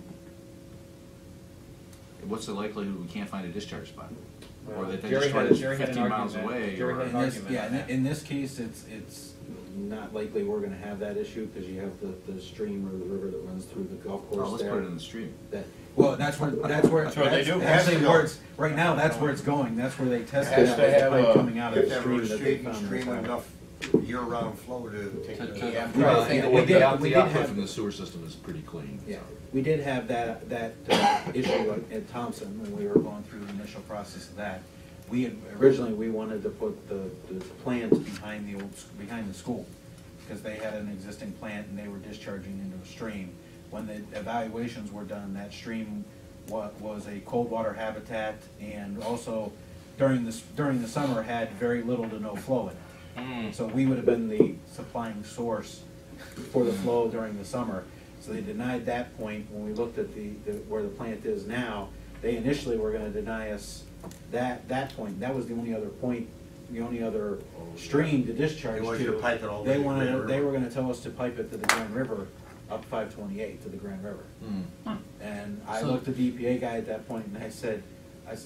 What's the likelihood we can't find a discharge spot? Or that they discharge 15 miles away? In this case, it's not likely we're gonna have that issue, because you have the stream or the river that runs through the golf course. Oh, let's there. put it in the stream. Well, that's where That's what they do. Actually, right now, that's where it's going. That's where they test Has it. to have Pipe a- coming out of the If stream that that they stream found. stream enough year-round flow to take To- the. to- Yeah. Well, The we did output have- from the sewer system is pretty clean. Yeah, we did have that issue at Thompson when we were going through the initial process of that. Originally, we wanted to put the plant behind the school, because they had an existing plant and they were discharging into a stream. When the evaluations were done, that stream was a cold water habitat, and also during the summer had very little to no flow in it. So we would have been the supplying source for the flow during the summer. So they denied that point. When we looked at where the plant is now, they initially were gonna deny us that point. That was the only other point, the only other stream to discharge to. They wanted you to pipe it all the way to the Grand River. They were gonna tell us to pipe it to the Grand River, up 528 to the Grand River. And I So- looked at the EPA guy at that point and I said,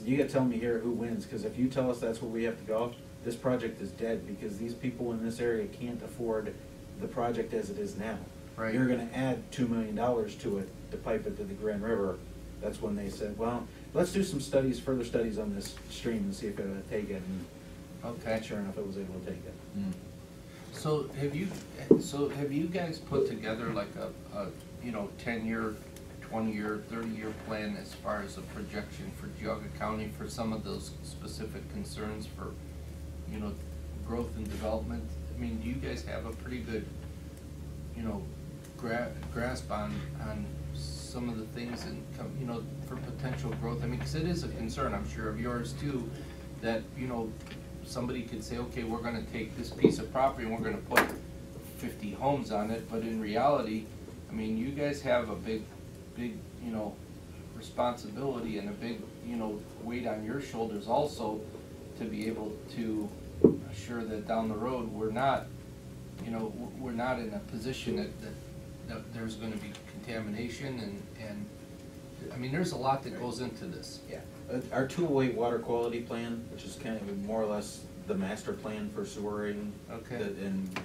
you gotta tell me here who wins, because if you tell us that's where we have to go, this project is dead, because these people in this area can't afford the project as it is now. Right. You're gonna add $2 million to it to pipe it to the Grand River. That's when they said, well, let's do some further studies on this stream and see if it would take it. And Okay. sure enough, it was able to take it. So have you guys put together like a 10-year, 20-year, 30-year plan as far as a projection for Geauga County for some of those specific concerns for, growth and development? I mean, do you guys have a pretty good, grasp on some of the things and, for potential growth? I mean, because it is a concern, I'm sure, of yours too, that, somebody could say, okay, we're gonna take this piece of property and we're gonna put 50 homes on it, but in reality, I mean, you guys have a big, responsibility and a big, weight on your shoulders also to be able to assure that down the road, we're not in a position that there's gonna be contamination and, I mean, there's a lot that goes into this. Yeah. Our 208 water quality plan, which is kind of more or less the master plan for sewering. Okay. And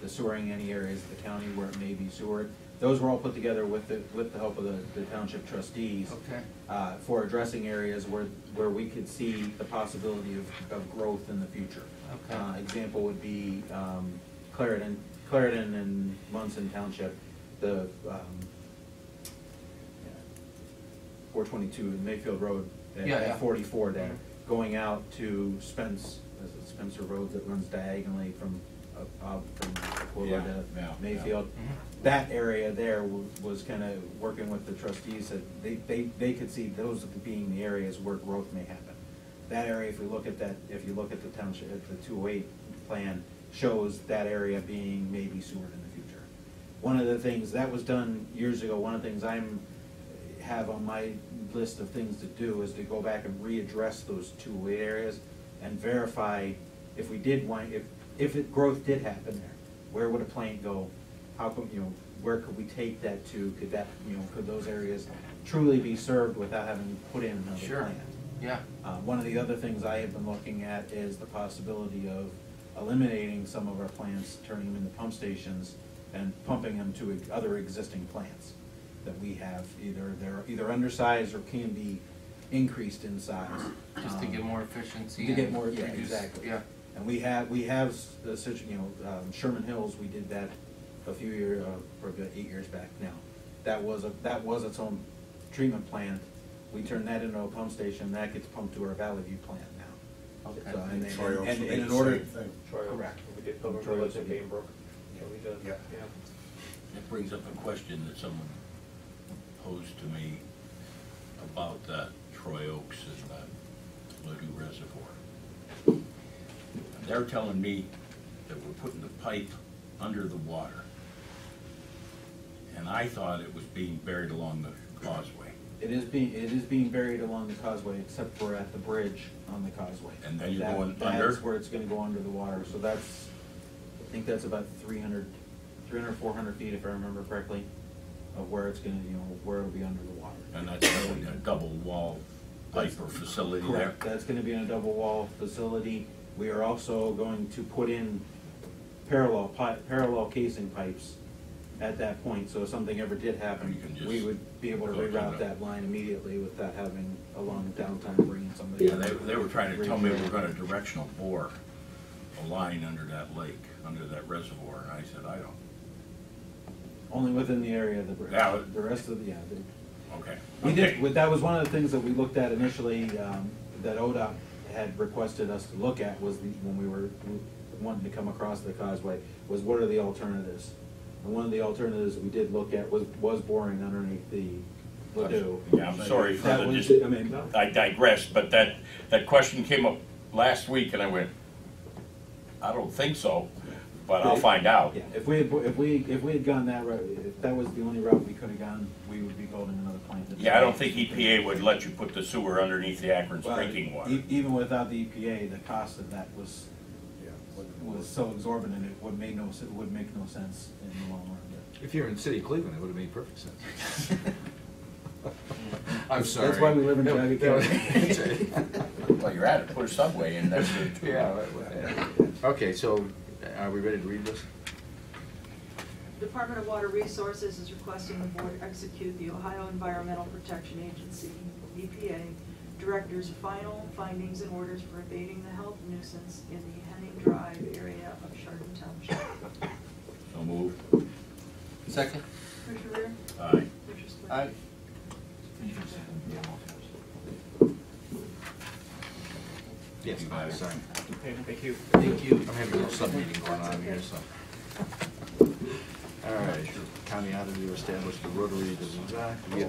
the sewering any areas of the county where it may be sewered. Those were all put together with the help of the township trustees. Okay. For addressing areas where we could see the possibility of growth in the future. Okay. Example would be Clarendon and Munson Township, the 422 Mayfield Road at 44 there, going out to Spencer Road that runs diagonally from Geauga to Mayfield. Mm-hmm. That area there was kind of working with the trustees that they could see those being the areas where growth may happen. That area, if you look at the township, the 208 plan, shows that area being maybe sewered in the future. One of the things that was done years ago, one of the things have on my list of things to do is to go back and readdress those 208 areas and verify if growth did happen there, where would a plant go? How come, where could we take that to? Could that, could those areas truly be served without having to put in another Sure. plant? Yeah. One of the other things I have been looking at is the possibility of eliminating some of our plants, turning them into pump stations, and pumping them to other existing plants that we have. They're either undersized or can be increased in size. Just to get more efficiency. To get and more, yeah, reduce- exactly. Yeah. And we have Sherman Hills, we did that a few years, probably about 8 years back now. That was its own treatment plant. We turned that into a pump station, that gets pumped to our Valley View plant now. Okay. So, and Troy Oaks and will in do the order, same thing. Troy Oaks. Correct. We did Pilgrim Troy Village Oaks and we did. Bainbrook. So we did, Yeah. yeah. It brings up a question that someone posed to me about Troy Oaks and Ladue Reservoir. They're telling me that we're putting the pipe under the water. And I thought it was being buried along the causeway. it is being buried along the causeway, except for at the bridge on the causeway. And then you're That- going under? That's where it's gonna go under the water, so I think that's about 300, 400 feet, if I remember correctly, of where it's gonna, where it'll be under the water. And that's a double wall pipe or facility there? Correct, that's gonna be in a double wall facility. We are also going to put in parallel casing pipes at that point, so if something ever did happen, You can just we would be able to go to reroute the- that line immediately without having a long downtime bringing somebody. Yeah, they were trying to tell me we're gonna directional bore a line under that lake, under that reservoir, and I said, I don't. Only within the area of the bridge. Yeah, The rest of the, Okay. we Okay. did, that was one of the things that we looked at initially, that ODOT had requested us to look at was when we were wanting to come across the causeway, was what are the alternatives? And one of the alternatives we did look at was boring underneath the Ladue. Yeah, I'm sorry for That the, was- just, I mean, I digress, but that question came up last week, and I went, I don't think so, but I'll find out. Yeah, if we had gone that route, if that was the only route we could have gone, we would be building another plant. Yeah, I don't think EPA would let you put the sewer underneath the Akron's Well, drinking water. Even without the EPA, the cost of that was Yeah. so exorbitant, it would make no sense in the long run. If you're in the city of Cleveland, it would have made perfect sense. I'm sorry. That's why we live in Geauga County. Well, you're at it, put a subway in, that's it. Yeah, okay, so are we ready to read this? Department of Water Resources is requesting the board execute the Ohio Environmental Protection Agency, EPA, Director's final findings and orders for abating the health nuisance in the Henning Drive area of Chardon Township. So move. Second? Commissioner Rea? Aye. Commissioner Spillier? Aye. Yes, I'm sorry. Okay, thank you. Thank you. I'm having a little sub-meeting going on here, so. All right, county auditor established the rotary,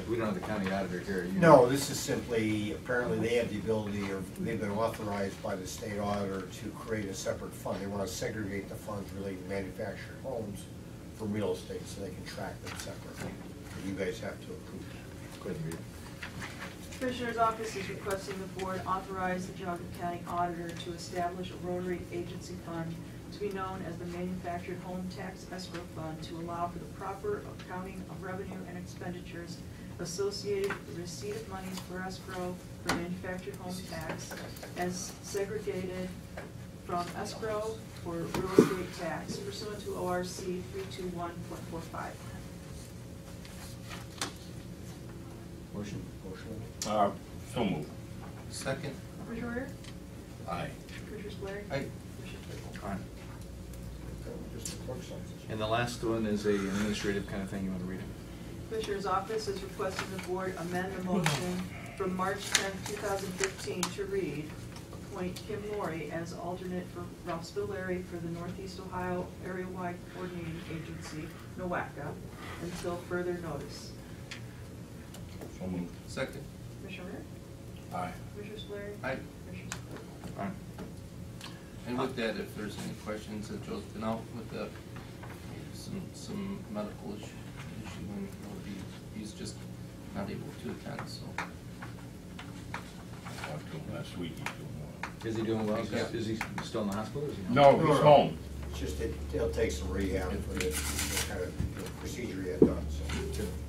we don't have the county auditor here. You- No, this is simply, apparently they have the ability, or they've been authorized by the state auditor to create a separate fund. They want to segregate the funds related to manufactured homes from real estate, so they can track them separately. You guys have to approve. Go ahead and read it. Commissioner's office is requesting the board authorize the Geauga County Auditor to establish a Rotary Agency Fund to be known as the Manufactured Home Tax Escrow Fund to allow for the proper accounting of revenue and expenditures associated with the receipt of monies for escrow for manufactured home tax as segregated from escrow for real estate tax pursuant to ORC 321.45. Motion? Motion. So move. Second? Commissioner Rea? Aye. Commissioner Spillier? Aye. Commissioner Claypool? All right. Just the clerk's office. And the last one is a administrative kind of thing, you want to read it? Commissioner's office is requesting the board amend the motion from March 10, 2015 to read, appoint Kim Laurie as alternate for Ralph Spillier for the Northeast Ohio Area-Wide Coordinating Agency, NOACA, until further notice. So move. Second? Commissioner Rea? Aye. Commissioner Spillier? Aye. Commissioner Spillier? All right. And with that, if there's any questions, that Joe's been out with some medical issue, and he's just not able to attend, so. I talked to him last week, he's doing well. Is he doing well? Yeah. Is he still in the hospital? Or is he home? No, he's home. It's just, it'll take some rehab for this, kind of procedure he had done, so.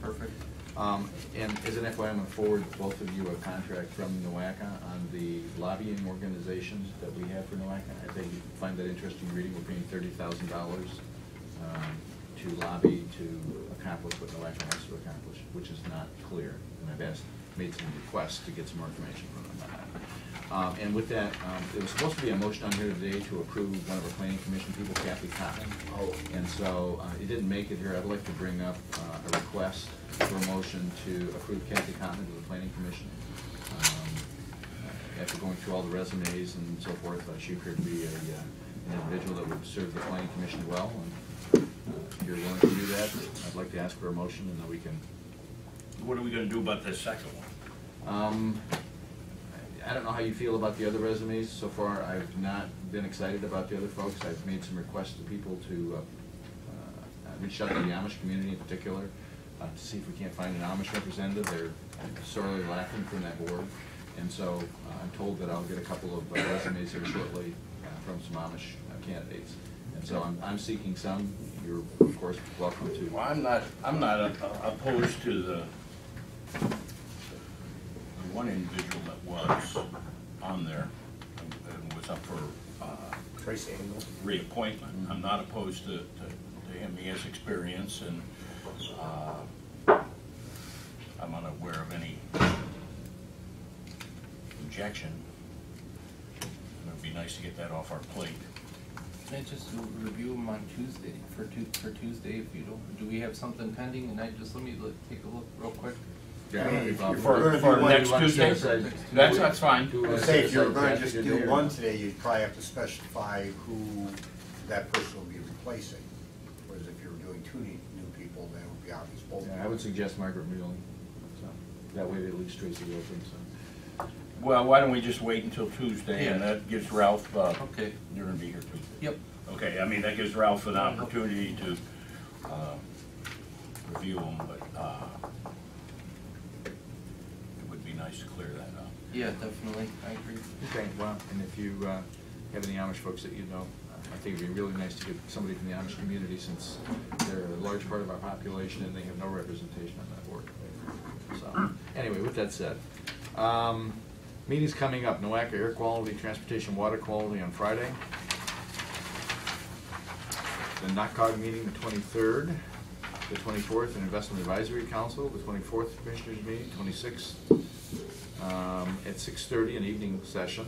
Perfect. And as an FYI, I'm going to forward both of you a contract from NOACA on the lobbying organizations that we have for NOACA. I think you find that interesting reading. We're paying $30,000 to lobby to accomplish what NOACA has to accomplish, which is not clear. And I've made some requests to get some more information from them on that. And with that, there was supposed to be a motion on here today to approve one of our planning commission people, Kathy Cotton. Oh. And so it didn't make it here. I'd like to bring up a request for a motion to approve Kathy Cotton to the planning commission. After going through all the resumes and so forth, she appeared to be an individual that would serve the planning commission well. And if you're willing to do that, I'd like to ask for a motion, and then we can. What are we gonna do about this second one? I don't know how you feel about the other resumes. So far, I've not been excited about the other folks. I've made some requests to people to reach out to the Amish community in particular to see if we can't find an Amish representative. They're sorely lacking from that board. And so I'm told that I'll get a couple of resumes here shortly from some Amish candidates. And so I'm seeking some. You're, of course, welcome to. Well, I'm not opposed to the one individual that was on there and was up for Tracy Engel. reappointment. I'm not opposed to him. He has experience, and I'm unaware of any objection. It would be nice to get that off our plate. Can I just review them on Tuesday, for Tuesday, if you don't, do we have something pending? And Let me take a look real quick. For next Tuesday? That's fine. Say if you're going to just do one today, you'd probably have to specify who that person will be replacing. Whereas if you were doing two new people, then it would be obvious both. Yeah, I would suggest Margaret Muley. So that way at least Tracy will open. So. Well, why don't we just wait until Tuesday, and that gives Ralph, okay, you're gonna be here Tuesday. Yep. Okay, I mean, that gives Ralph an opportunity to review them, but it would be nice to clear that up. Yeah, definitely, I agree. Okay, well, and if you have any Amish folks that you know, I think it'd be really nice to get somebody from the Amish community, since they're a large part of our population and they have no representation on that board. So, anyway, with that said, meetings coming up: NOACA air quality, transportation, water quality on Friday. The NACOG meeting the 23rd, the 24th, an investment advisory council, the 24th commissioners meeting, 26th at 6:30, an evening session.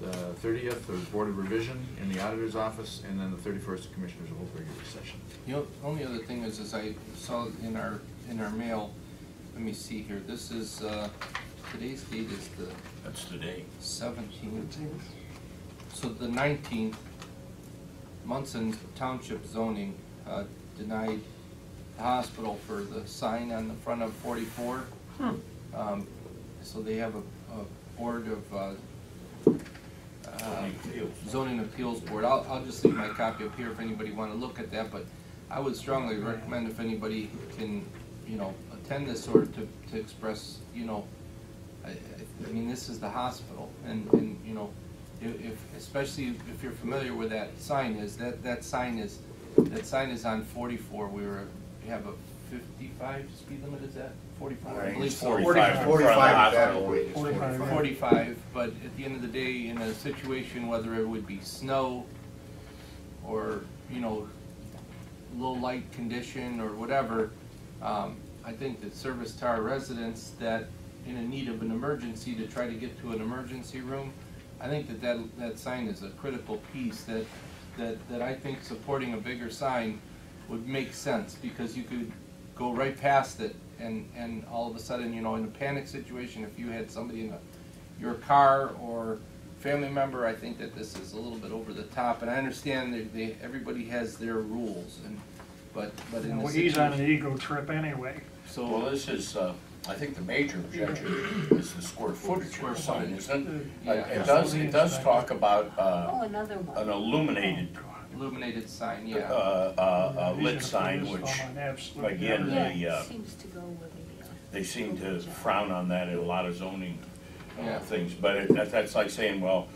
The 30th, the board of revision in the auditor's office, and then the 31st, the commissioners will hold regular session. You know, the only other thing is I saw in our mail. Let me see here. This is today's date is the. That's today. 17th. So the 19th, Munson Township zoning denied the hospital for the sign on the front of 44. So they have a board of zoning appeals board. I'll just leave my copy up here if anybody want to look at that. But I would strongly recommend if anybody can, attend this or to express, I mean, this is the hospital, and if especially if you're familiar with that sign is, that sign is on 44. We have a 55 speed limit. Is that 45? I believe 45. 45. But at the end of the day, in a situation whether it would be snow or low light condition or whatever, I think that service to our residents that in a need of an emergency to try to get to an emergency room, I think that sign is a critical piece that I think supporting a bigger sign would make sense, because you could go right past it and all of a sudden, in a panic situation, if you had somebody in your car or family member, I think that this is a little bit over the top. And I understand that everybody has their rules, but in this he's on an ego trip anyway. So well, this is. I think the major objection is the square footage of the sign, isn't it? Yeah. It does talk about another one. an illuminated sign, yeah. Lit sign, which again Seems to go with they seem to frown on that in a lot of zoning Yeah. things. But that's like saying, well,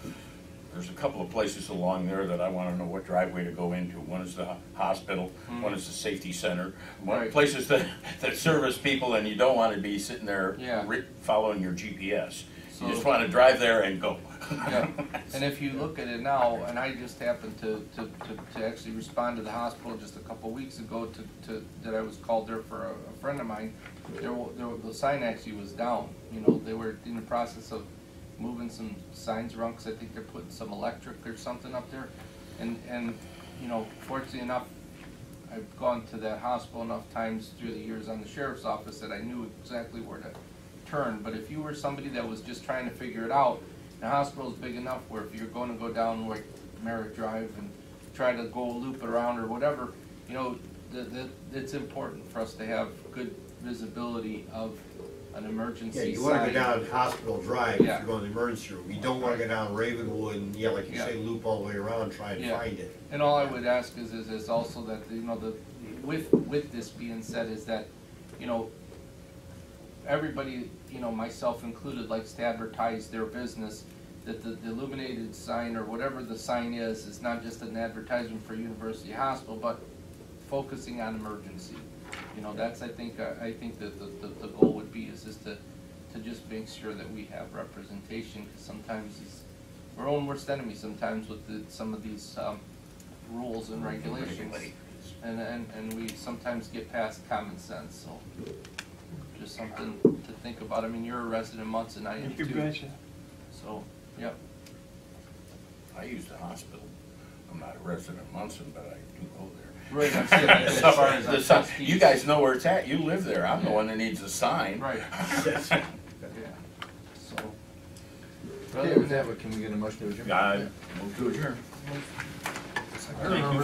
there's a couple of places along there that I wanna know what driveway to go into. One is the hospital, one is the safety center. Right. Places that service people, and you don't wanna be sitting there Yeah. following your GPS. So- You just wanna drive there and go. Yeah, and if you look at it now, and I just happened to actually respond to the hospital just a couple of weeks ago that I was called there for a friend of mine, the sign actually was down. You know, they were in the process of moving some signs around, because I think they're putting some electric or something up there. And you know, fortunately enough, I've gone to that hospital enough times through the years on the sheriff's office that I knew exactly where to turn. But if you were somebody that was just trying to figure it out, the hospital's big enough where if you're going to go down like Merritt Drive and try to go loop around or whatever, you know, it's important for us to have good visibility of an emergency Yeah, sign. you wanna go down Hospital Drive if Yeah. you're going to the emergency room. You don't wanna go down Ravenwood and, yeah, like you say, loop all the way around, try and Yeah. find it. And all I would ask is also that, you know, with this being said, is that, you know, everybody, you know, myself included, likes to advertise their business, that the illuminated sign or whatever the sign is not just an advertisement for University Hospital, but focusing on emergency. You know, that's, I think that the goal would be is just to just make sure that we have representation, because sometimes it's our own worst enemy sometimes with some of these rules and regulations. And we sometimes get past common sense, so just something to think about. I mean, you're a resident of Munson, I am too. You betcha. So, yep. I use the hospital. I'm not a resident of Munson, but I do go there. Right, I'm saying, as far as The sign- you guys know where it's at. You live there. I'm the one that needs a sign. Right. Yeah, so. Other than that, can we get a motion to adjourn? Move to adjourn. Thank you.